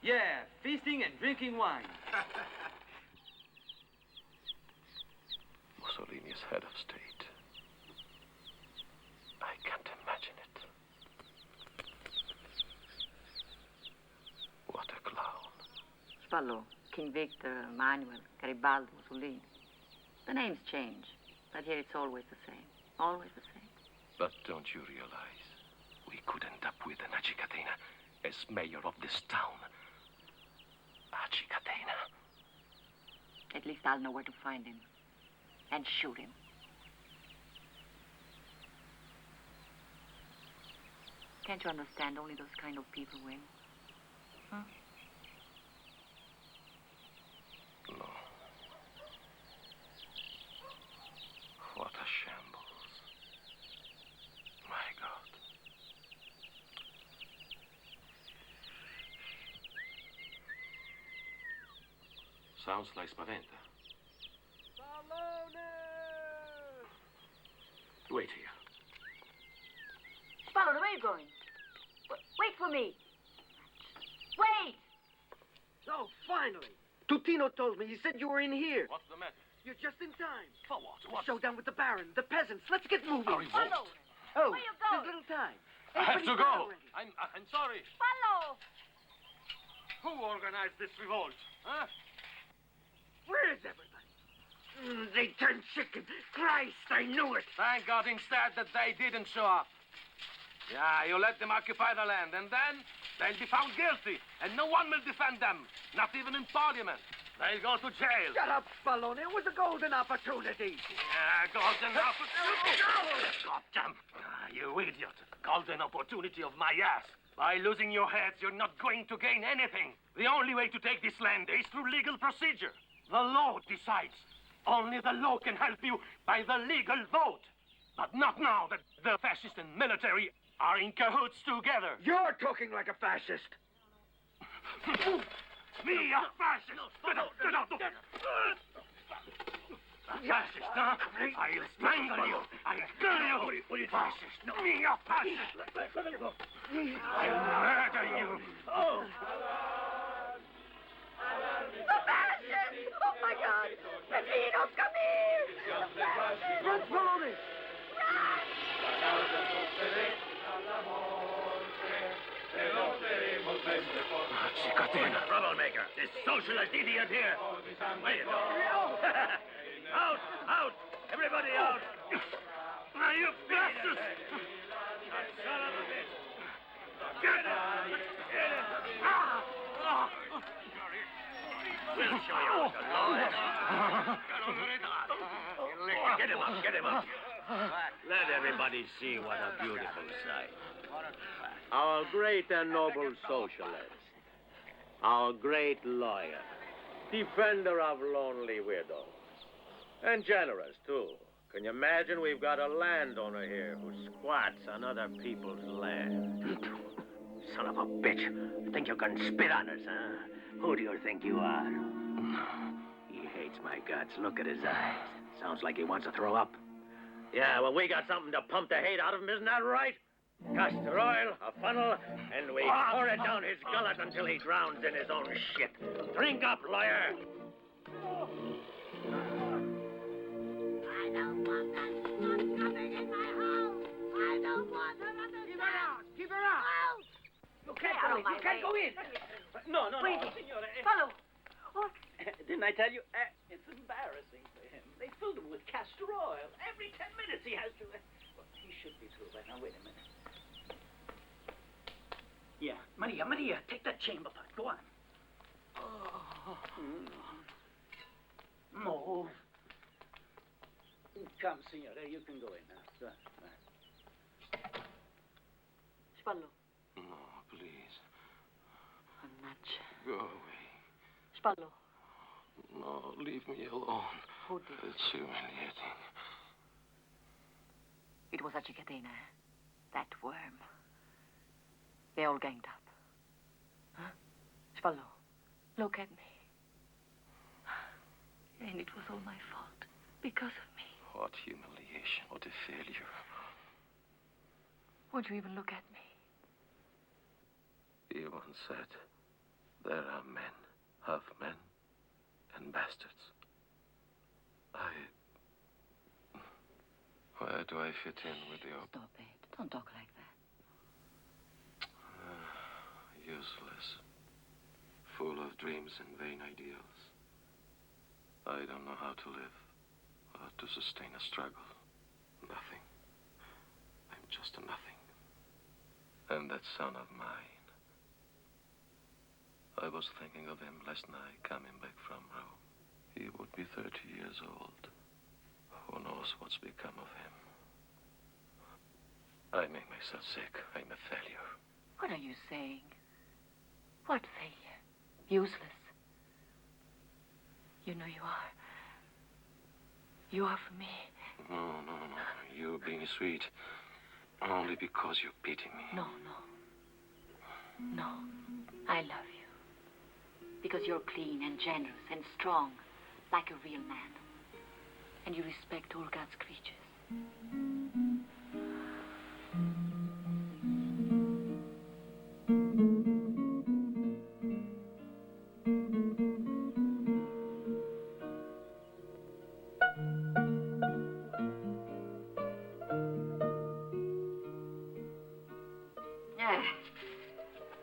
Yeah, feasting and drinking wine. Mussolini's head of state. I can't imagine it. What a clown. Spallo, King Victor, Manuel, Garibaldi, Mussolini. The names change, but here it's always the same. Always the same. But don't you realize we could end up with an Acicatena as mayor of this town? Acicatena. At least I'll know where to find him. And shoot him. Can't you understand? Only those kind of people win. Huh? No. What a shambles. My God. Sounds like Spaventa. Wait here. Spallo, where are you going? Wait for me. Wait! Oh, finally. Tutino told me. He said you were in here. What's the matter? You're just in time. For what? What? Showdown with the Baron, the peasants. Let's get moving. A revolt. Oh, Where you going? there's little time. I have to go. Already. I'm sorry. Spallo! Who organized this revolt? Huh? Where is everybody? They turned chicken. Christ, I knew it. Thank God instead that they didn't show up. Yeah, you let them occupy the land, and then they'll be found guilty, and no one will defend them, not even in Parliament. They'll go to jail. Shut up, Spallone. It was a golden opportunity. Yeah, golden opportunity. Goddamn. You idiot. Golden opportunity of my ass. By losing your heads, you're not going to gain anything. The only way to take this land is through legal procedure. The law decides. Only the law can help you by the legal vote. But not now that the fascist and military are in cahoots together. You're talking like a fascist. Me, a fascist? Get out, get out. Fascist, huh? I'll strangle you. I'll kill you. What are you Fascist. No, me, a fascist. I'll murder you. Oh! The fascists! Oh, my God! Peppino, come here! The fascists! Run, Poloni! Troublemaker! This socialist idiot here! Where you go? Out! Out! Everybody out! Now, you bastards! Son of a bitch! Get him! Get him! We'll show you what the law is. Get him up! Get him up! Let everybody see what a beautiful sight. Our great and noble socialist. Our great lawyer. Defender of lonely widows. And generous, too. Can you imagine we've got a landowner here who squats on other people's land? Son of a bitch. Think you can spit on us, huh? Who do you think you are? He hates my guts. Look at his eyes. Sounds like he wants to throw up. Yeah, well, we got something to pump the hate out of him, isn't that right? Castor oil, a funnel, and we pour it down his gullet until he drowns in his own shit. Drink up, lawyer! I don't want that slut coming in my house! I don't want her under Keep her out! Keep her out! Out! You can't go in! You can't go in! No, Wait. Signora. Follow! What? Didn't I tell you? It's embarrassing for him. They filled him with castor oil. Every 10 minutes he has to... Well, he should be through by now. Wait a minute. Yeah. Maria, take that chamber pot. Go on. Oh. Move. Come, signora, you can go in now. Go on. Spallo. No, please. Mannaggia. Go away. Spallo. No, leave me alone. Who did it? It's humiliating. It was a Cicatena, eh? That worm. They all ganged up. Huh? Spallo, look at me. And it was all my fault. Because of me. What humiliation. What a failure. Would you even look at me? He once said, there are men, half men, and bastards. Where do I fit in with your... Stop it. Don't talk like that. Useless. Full of dreams and vain ideals. I don't know how to live, or to sustain a struggle. Nothing. I'm just a nothing. And that son of mine. I was thinking of him last night coming back from Rome. He would be 30 years old. Who knows what's become of him? I make myself sick. I'm a failure. What are you saying? What failure? Useless. You know you are. You are for me. No. You're being sweet. Only because you're beating me. No. I love you. Because you're clean and generous and strong, like a real man. And you respect all God's creatures.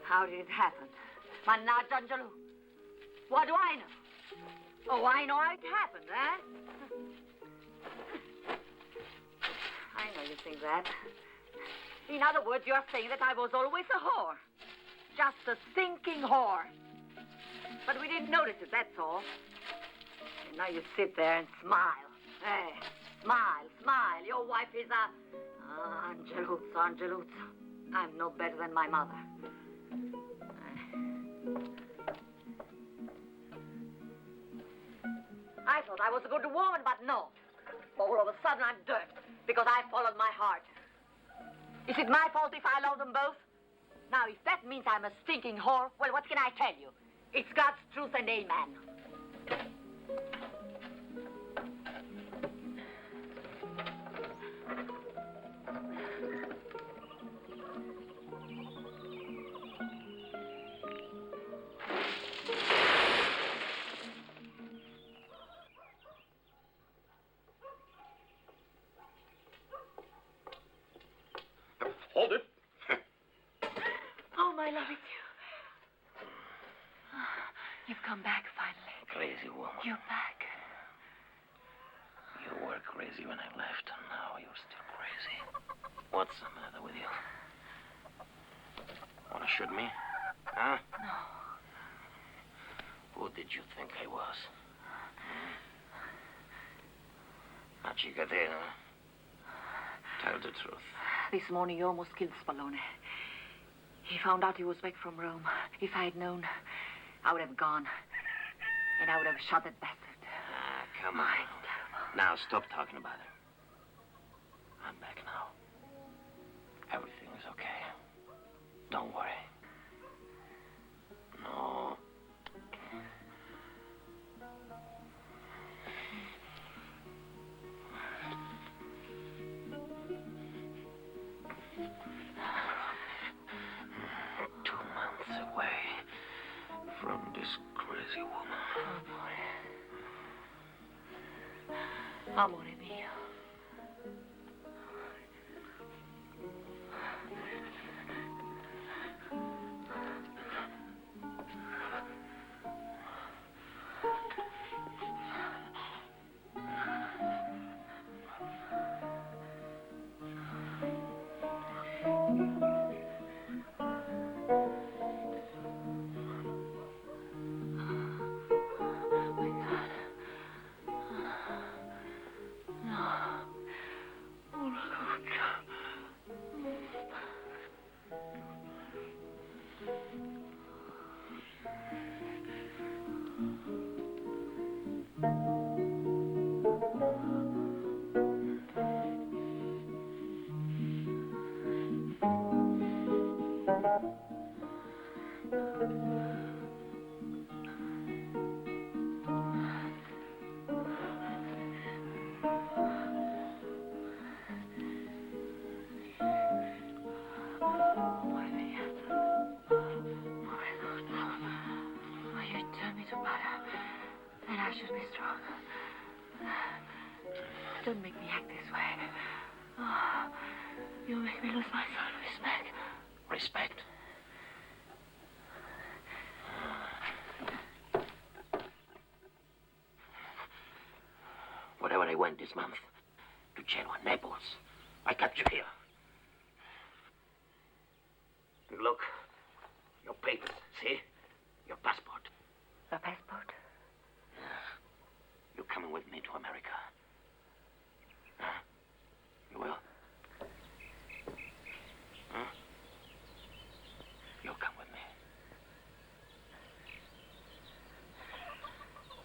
How did it happen? Mannaggia Angelo. What do I know? Oh, I know how it happened, eh? I know you think that. In other words, you're saying that I was always a whore. Just a thinking whore. But we didn't notice it, that's all. And now you sit there and smile. Smile. Your wife is a... Angeluzzo. I'm no better than my mother. I thought I was a good woman, but no. All of a sudden, I'm dirt because I followed my heart. Is it my fault if I love them both? Now, if that means I'm a stinking whore, well, what can I tell you? It's God's truth and amen. love it, you. You've come back finally. Crazy woman. You're back. You were crazy when I left, and now you're still crazy. What's the matter with you? Want to shoot me? Huh? No. Who did you think I was? A Chicatena. Tell the truth. This morning you almost killed Spallone. He found out he was back from Rome. If I had known, I would have gone. And I would have shot that bastard. Ah, come on. Now, stop talking about it. I'm back now. Everything is okay. Don't worry. No. Away from this crazy woman. Amore mio. Don't make me act this way. Oh, you make me lose my self-respect. Respect? Wherever I went this month, to Genoa, Naples, I kept you here. And look, your papers, see? Your passport. A passport? You're coming with me to America. Huh? You will? Huh? You'll come with me.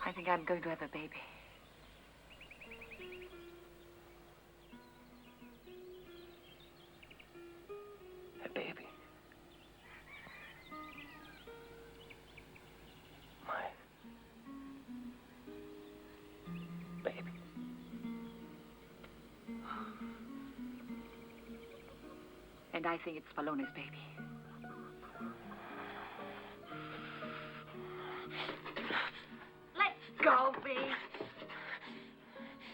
I think I'm going to have a baby. A baby? My baby. And I think it's Spallone's baby. Let go, B.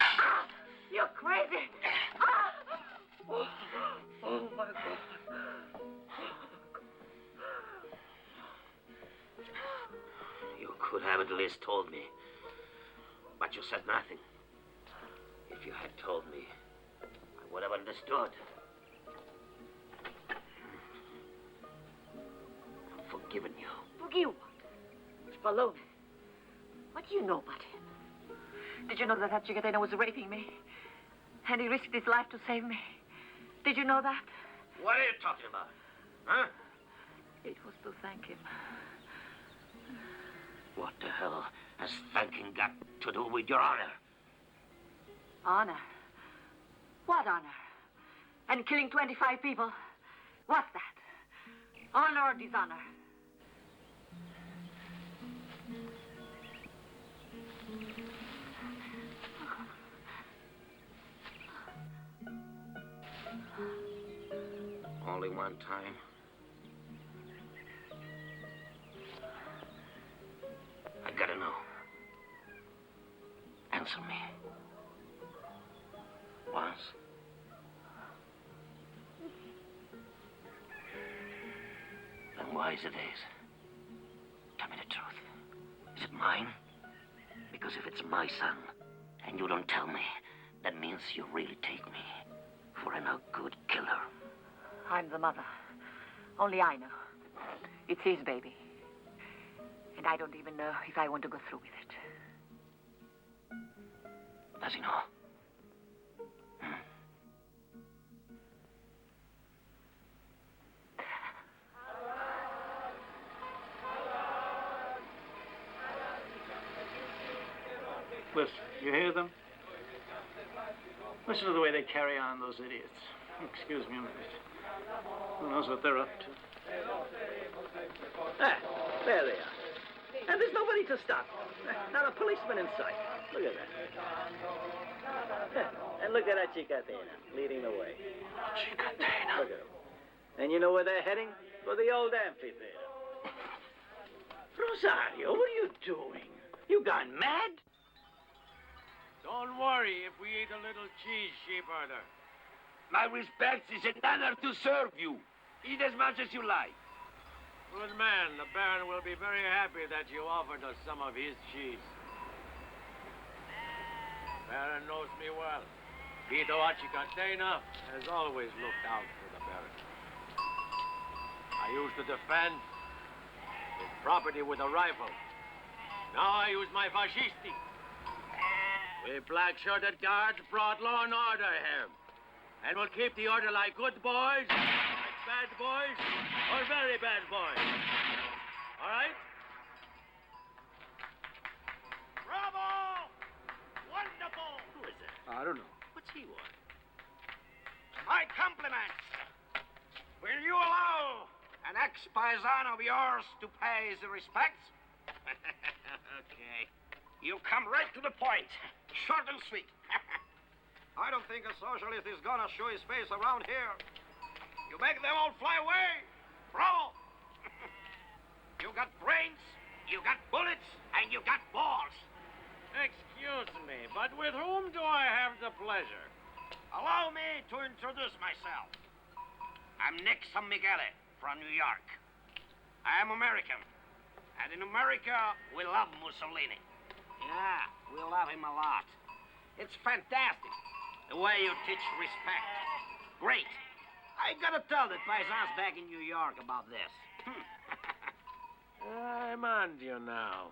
Ah, you're crazy. Ah. Oh, my God. You could have at least told me. But you said nothing. If you had told me, I would have understood. I've forgiven you. Forgive what? Spallone. What do you know about him? Did you know that Cigatena was raping me? And he risked his life to save me? Did you know that? What are you talking about? Huh? It was to thank him. What the hell has thanking got to do with your honor? Honor? What honor? And killing 25 people? What's that? Honor or dishonor? Only one time. I gotta know. Answer me. Once. And why? Why is it is? Tell me the truth. Is it mine? Because if it's my son, and you don't tell me, that means you really take me for a no good killer. I'm the mother. Only I know. It's his baby. And I don't even know if I want to go through with it. Does he know? Listen, you hear them? Listen to the way they carry on, those idiots. Excuse me a minute. Who knows what they're up to? Ah, there they are. And there's nobody to stop. Not a policeman in sight. Look at that. And look at that Chicatena leading the way. Chicatena. Look at them. And you know where they're heading? For the old amphitheater. Rosario, what are you doing? You gone mad? Don't worry if we eat a little cheese, sheepherder. My respects. It's an honor to serve you. Eat as much as you like. Good man. The Baron will be very happy that you offered us some of his cheese. Baron knows me well. Vito Achicatena has always looked out for the Baron. I used to defend his property with a rifle. Now I use my fascisti. We black-shirted guards brought law and order here. And we'll keep the order like good boys, like bad boys, or very bad boys. All right? Bravo! Wonderful! Who is that? I don't know. What's he want? My compliments. Will you allow an ex-paisano of yours to pay his respects? Okay. You come right to the point. Short and sweet. I don't think a socialist is gonna show his face around here. You make them all fly away. Bravo. You got brains, you got bullets, and you got balls. Excuse me, but with whom do I have the pleasure? Allow me to introduce myself. I'm Nick San Michele from New York. I am American. And in America, we love Mussolini. Yeah, we love him a lot. It's fantastic, the way you teach respect. Great. I gotta tell the paisans back in New York about this. I'm on to you now.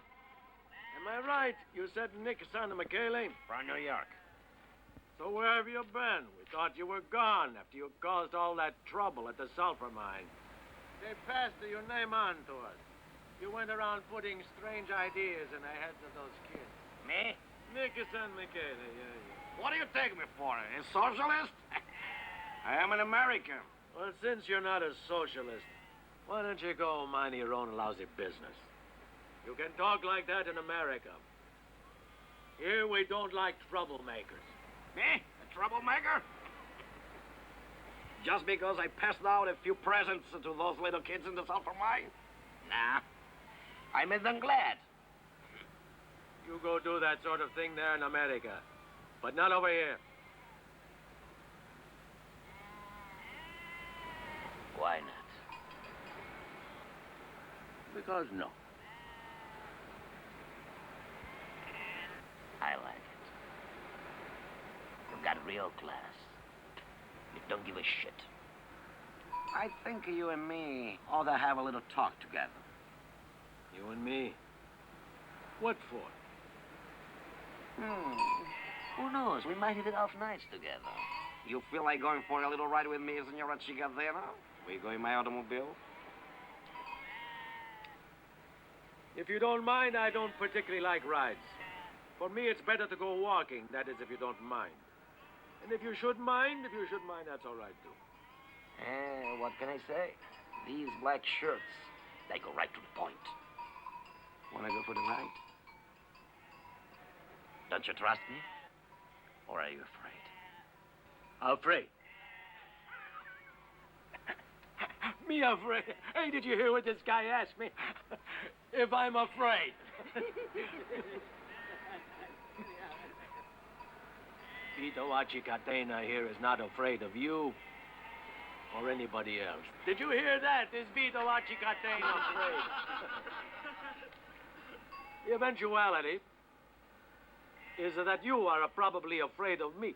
Am I right? You said Nick San Michele? From New York. So where have you been? We thought you were gone after you caused all that trouble at the sulfur mine. They passed your name on to us. You went around putting strange ideas in the heads of those kids. Me? Nick San Michele, yeah. What do you take me for? A socialist? I am an American. Well, since you're not a socialist, why don't you go mind your own lousy business? You can talk like that in America. Here we don't like troublemakers. Me? A troublemaker? Just because I passed out a few presents to those little kids in the sulfur mine? Nah. I made them glad. You go do that sort of thing there in America, but not over here. Why not? Because no. I like it. You've got real class. You don't give a shit. I think you and me ought to have a little talk together. You and me? What for? Who knows? We might hit it off nice together. You feel like going for a little ride with me, Senora Chigadera? We go in my automobile? If you don't mind, I don't particularly like rides. For me, it's better to go walking, that is, if you don't mind. And if you should mind, that's all right, too. What can I say? These black shirts, they go right to the point. Wanna go for the ride? Don't you trust me? Or are you afraid? Afraid? Me afraid? Hey, did you hear what this guy asked me? If I'm afraid. Vito Achicatena here is not afraid of you. or anybody else. Did you hear that? This Vito Acicatena afraid. The eventuality is that you are probably afraid of me.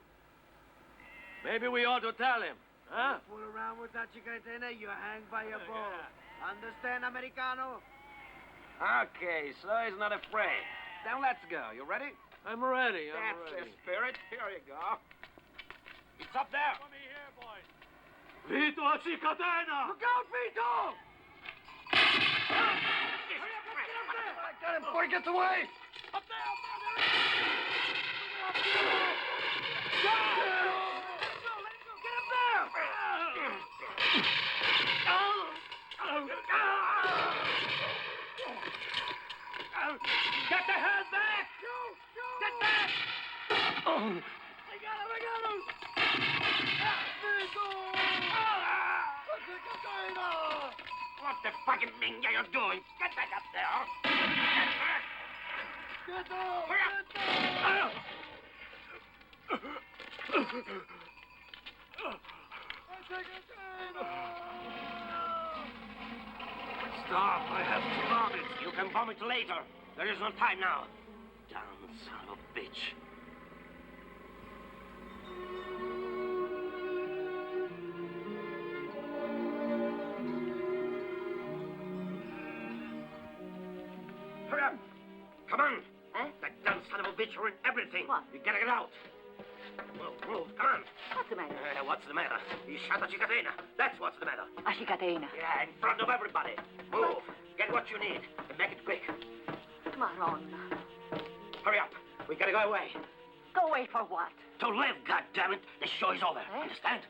Maybe we ought to tell him, huh? You fool around with Acicatena, you hang by your balls. Understand, Americano? Okay, so he's not afraid. Then let's go. You ready? I'm ready. That's the spirit. Here you go. It's up there. Come here, boys. Vito Acicatena! Look out, Vito! I got him before he gets away. Up there, Get the head back! Get back! I got him! What the fucking thing are you doing? Get back up there! Stop. I have to vomit. You can vomit later. There is no time now. Damn son of a bitch. Hurry up. Come on. Huh? That damn son of a bitch ruined everything. What? You gotta get out. Move. Come on. What's the matter? What's the matter? He shot Acicatena. That's what's the matter. Acicatena. Yeah, in front of everybody. Move. Get what you need and make it quick. Maronna. Hurry up. We gotta go away. Go away for what? To live, goddammit. The show is over. Understand?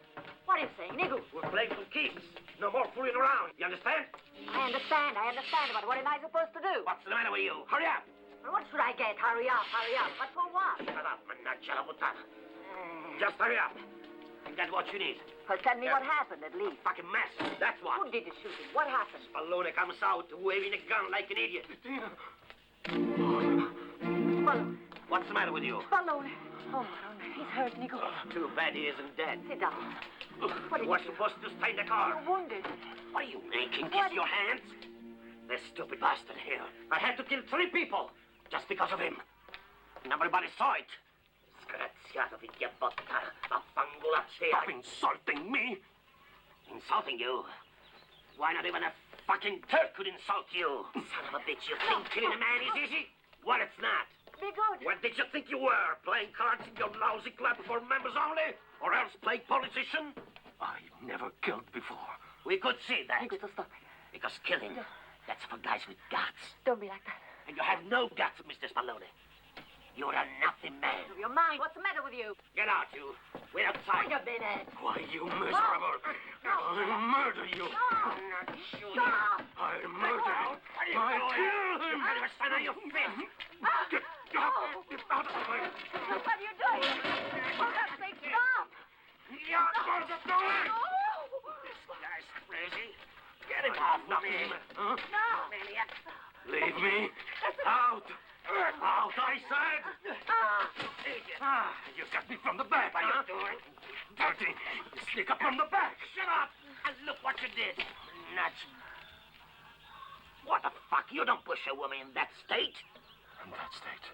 What are you saying, Nigu? We're playing for keeps. No more fooling around. You understand? I understand, but what am I supposed to do? What's the matter with you? Hurry up. Well, what should I get? Hurry up. But for what? Shut up, Manaccia la puttana. Just hurry up. And get what you need. Well, tell me what happened, at least. Fucking mess. That's what. Who did the shooting? What happened? Spallone comes out waving a gun like an idiot. Spallone. What's the matter with you? Spallone. Oh, Maronna, he's hurt, Nigu. Too bad he isn't dead. Sit down. What You did were you do? supposed to stay in the car. You're wounded. What are you making? Kiss your hands? This stupid bastard here. I had to kill 3 people just because of him. And everybody saw it. Disgraziato figlio botta. Affangolaccia. Stop insulting me. Insulting you? Why not even a fucking Turk could insult you? Son of a bitch, you think killing a man is easy? Well, it's not. Be good. What did you think you were? Playing cards in your lousy club for members only? Or else playing politician? I've never killed before. We could see that. Nigu, stop it. Because killing, that's for guys with guts. Don't be like that. And you have no guts, Mr. Spallone. You're a nothing man. Your mind. What's the matter with you? Get out, you. Wait outside. Wait a minute. Why, you miserable. I'll murder you. Stop. I'm not shooting. Stop. I'll murder him. I'll kill him. I never stand on your feet. Get out of the way. What are you doing? For God's sake, stop. You're going to do it. No. This guy's crazy. Get him off of me. Huh? No. Maniac. Leave me. Out. Out, I said. You got me from the back. What are you doing? Dirty. You sneak up from the back. Shut up. And look what you did. Nuts. What the fuck? You don't push a woman in that state. In that state?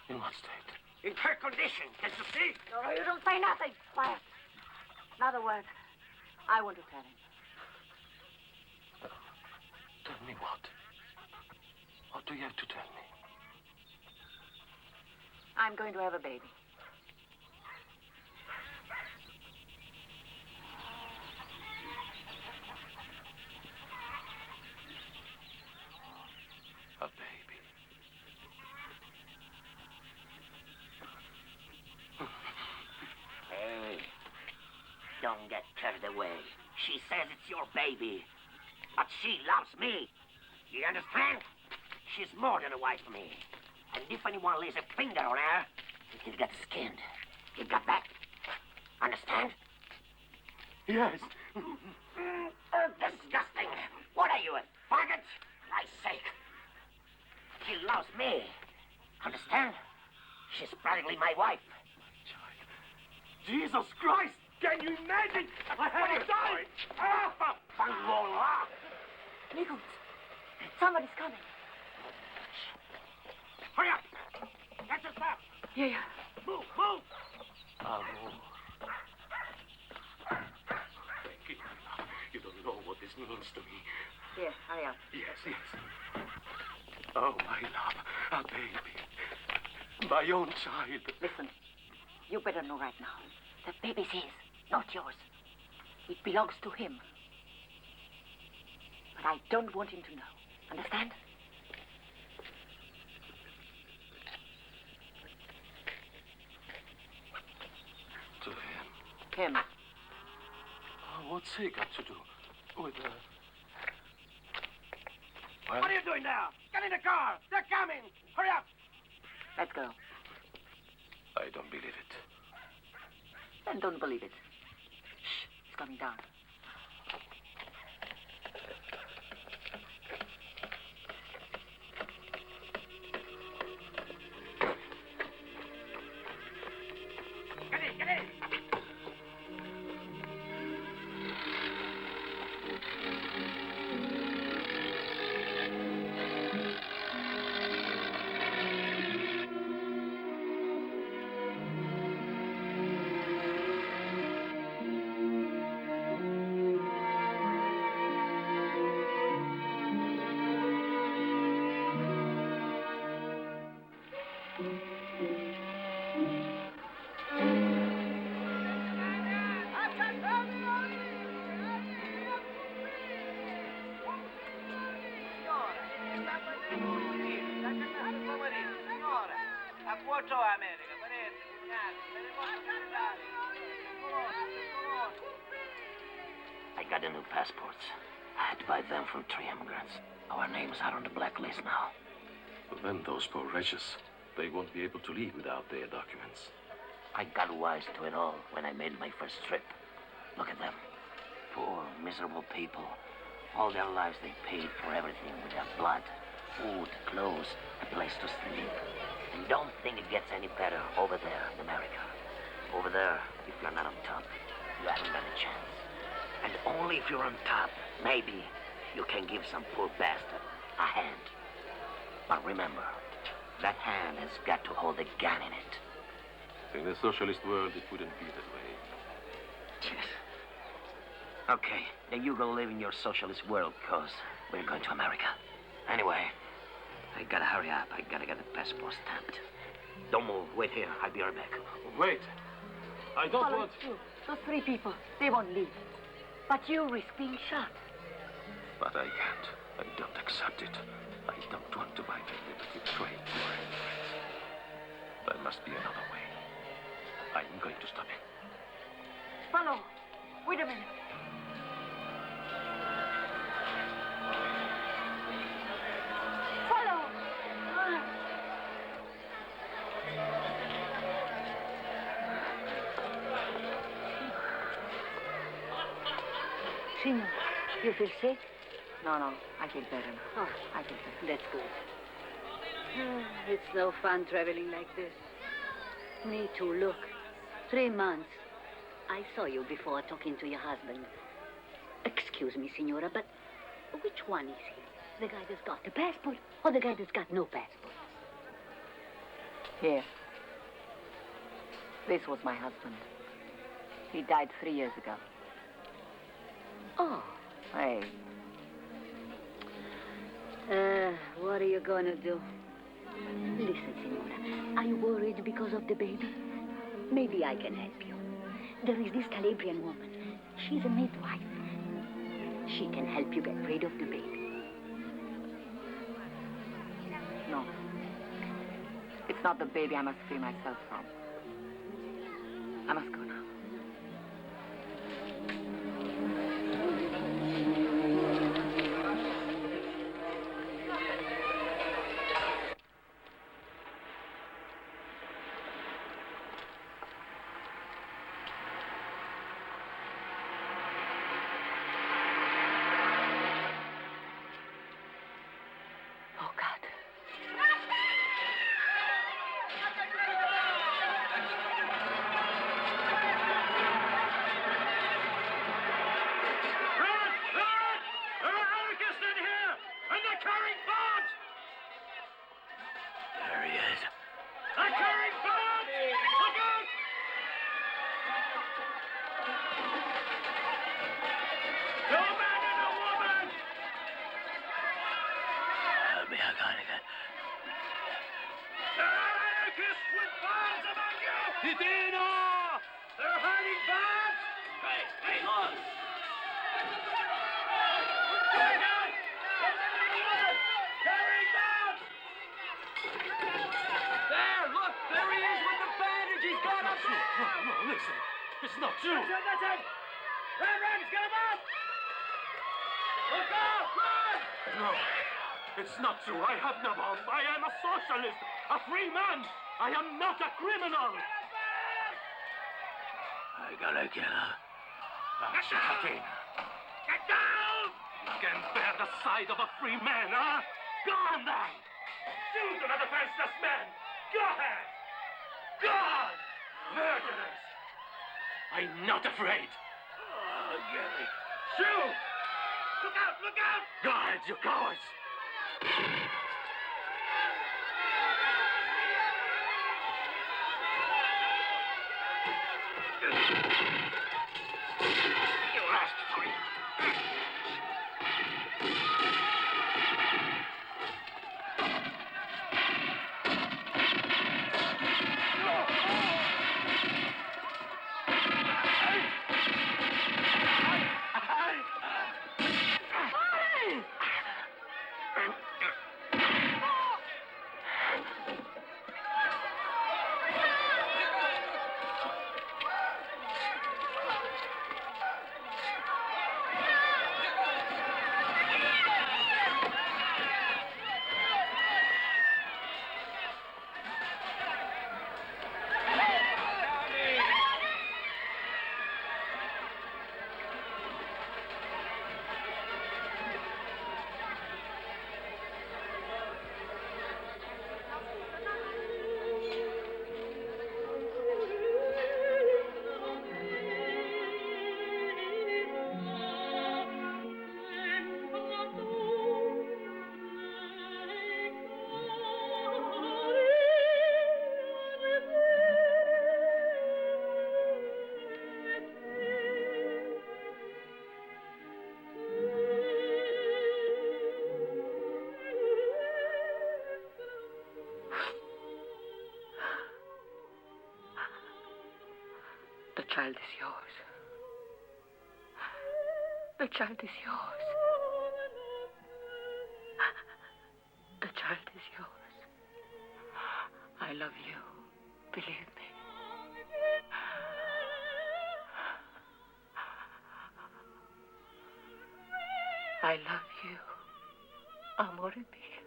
In what state? In her condition. Can't you see? No, you don't say nothing. Quiet. Not a word. I want to tell him. Tell me what? What do you have to tell me? I'm going to have a baby. A baby. Hey, don't get carried away. She says it's your baby. But she loves me. You understand? She's more than a wife to me. And if anyone lays a finger on her, he'll get skinned. You got that? Understand? Yes. Disgusting. What are you, a faggot? For Christ's sake. She loves me. Understand? She's practically my wife. Jesus Christ! Can you imagine? I have died! Somebody's coming. Hurry up! That's a stop! Yeah. Move, move! Amor. You don't know what this means to me. Here, hurry up. Yes. Oh, my love, a baby. My own child. Listen, you better know right now. The baby's his, not yours. It belongs to him. But I don't want him to know. Understand? To him. Him. What's he got to do with What are you doing now? Get in the car! They're coming! Hurry up! Let's go. I don't believe it. Then don't believe it. Shh, it's coming down. Get in! I got the new passports. I had to buy them from 3 immigrants. Our names are on the blacklist now. But then those poor wretches, they won't be able to leave without their documents. I got wise to it all when I made my first trip. Look at them. Poor, miserable people. All their lives they paid for everything with their blood. Food, clothes, a place to sleep. And don't think it gets any better over there in America. Over there, if you're not on top, you haven't got a chance. And only if you're on top, maybe you can give some poor bastard a hand. But remember, that hand has got to hold a gun in it. In the socialist world, it wouldn't be that way. Yes. Okay, then you go live in your socialist world, cause we're going to America. Anyway, I gotta hurry up. I gotta get the passport stamped. Don't move. Wait here. I'll be right back. Wait. I don't Follow want... through. Those 3 people, they won't leave. But you risk being shot. But I can't. I don't accept it. I don't want to buy my liberty trade for immigrants. There must be another way. I'm going to stop it. Follow. Wait a minute. Follow. Signor, you feel sick? No, I feel better now. Oh, I feel better. That's good. It's no fun traveling like this. Me too, look. 3 months. I saw you before talking to your husband. Excuse me, Signora, but which one is he? The guy that's got the passport or the guy that's got no passport? Here. This was my husband. He died 3 years ago. Oh. Hey. What are you going to do? Listen, Signora, are you worried because of the baby? Maybe I can help you. There is this Calabrian woman. She's a midwife. She can help you get rid of the baby. No. It's not the baby I must free myself from. I must go now. Oh, God. There, look, there he is with the bandage. He's got us. No, listen. It's not true. That's it. Run, he's got him up. Look out, run. No, it's not true. I have no bomb. I am a socialist, a free man. I am not a criminal. I gotta get her. That's your captain. Get down! You can bear the side of a free man, huh? Go on, then. Shoot at a defenseless man. Go ahead. Go on. Murderers. I'm not afraid. Oh, get me. Shoot. Look out, look out! Go ahead, you cowards. You asked for it. The child is yours. The child is yours. The child is yours. I love you. Believe me. I love you. Amore mio.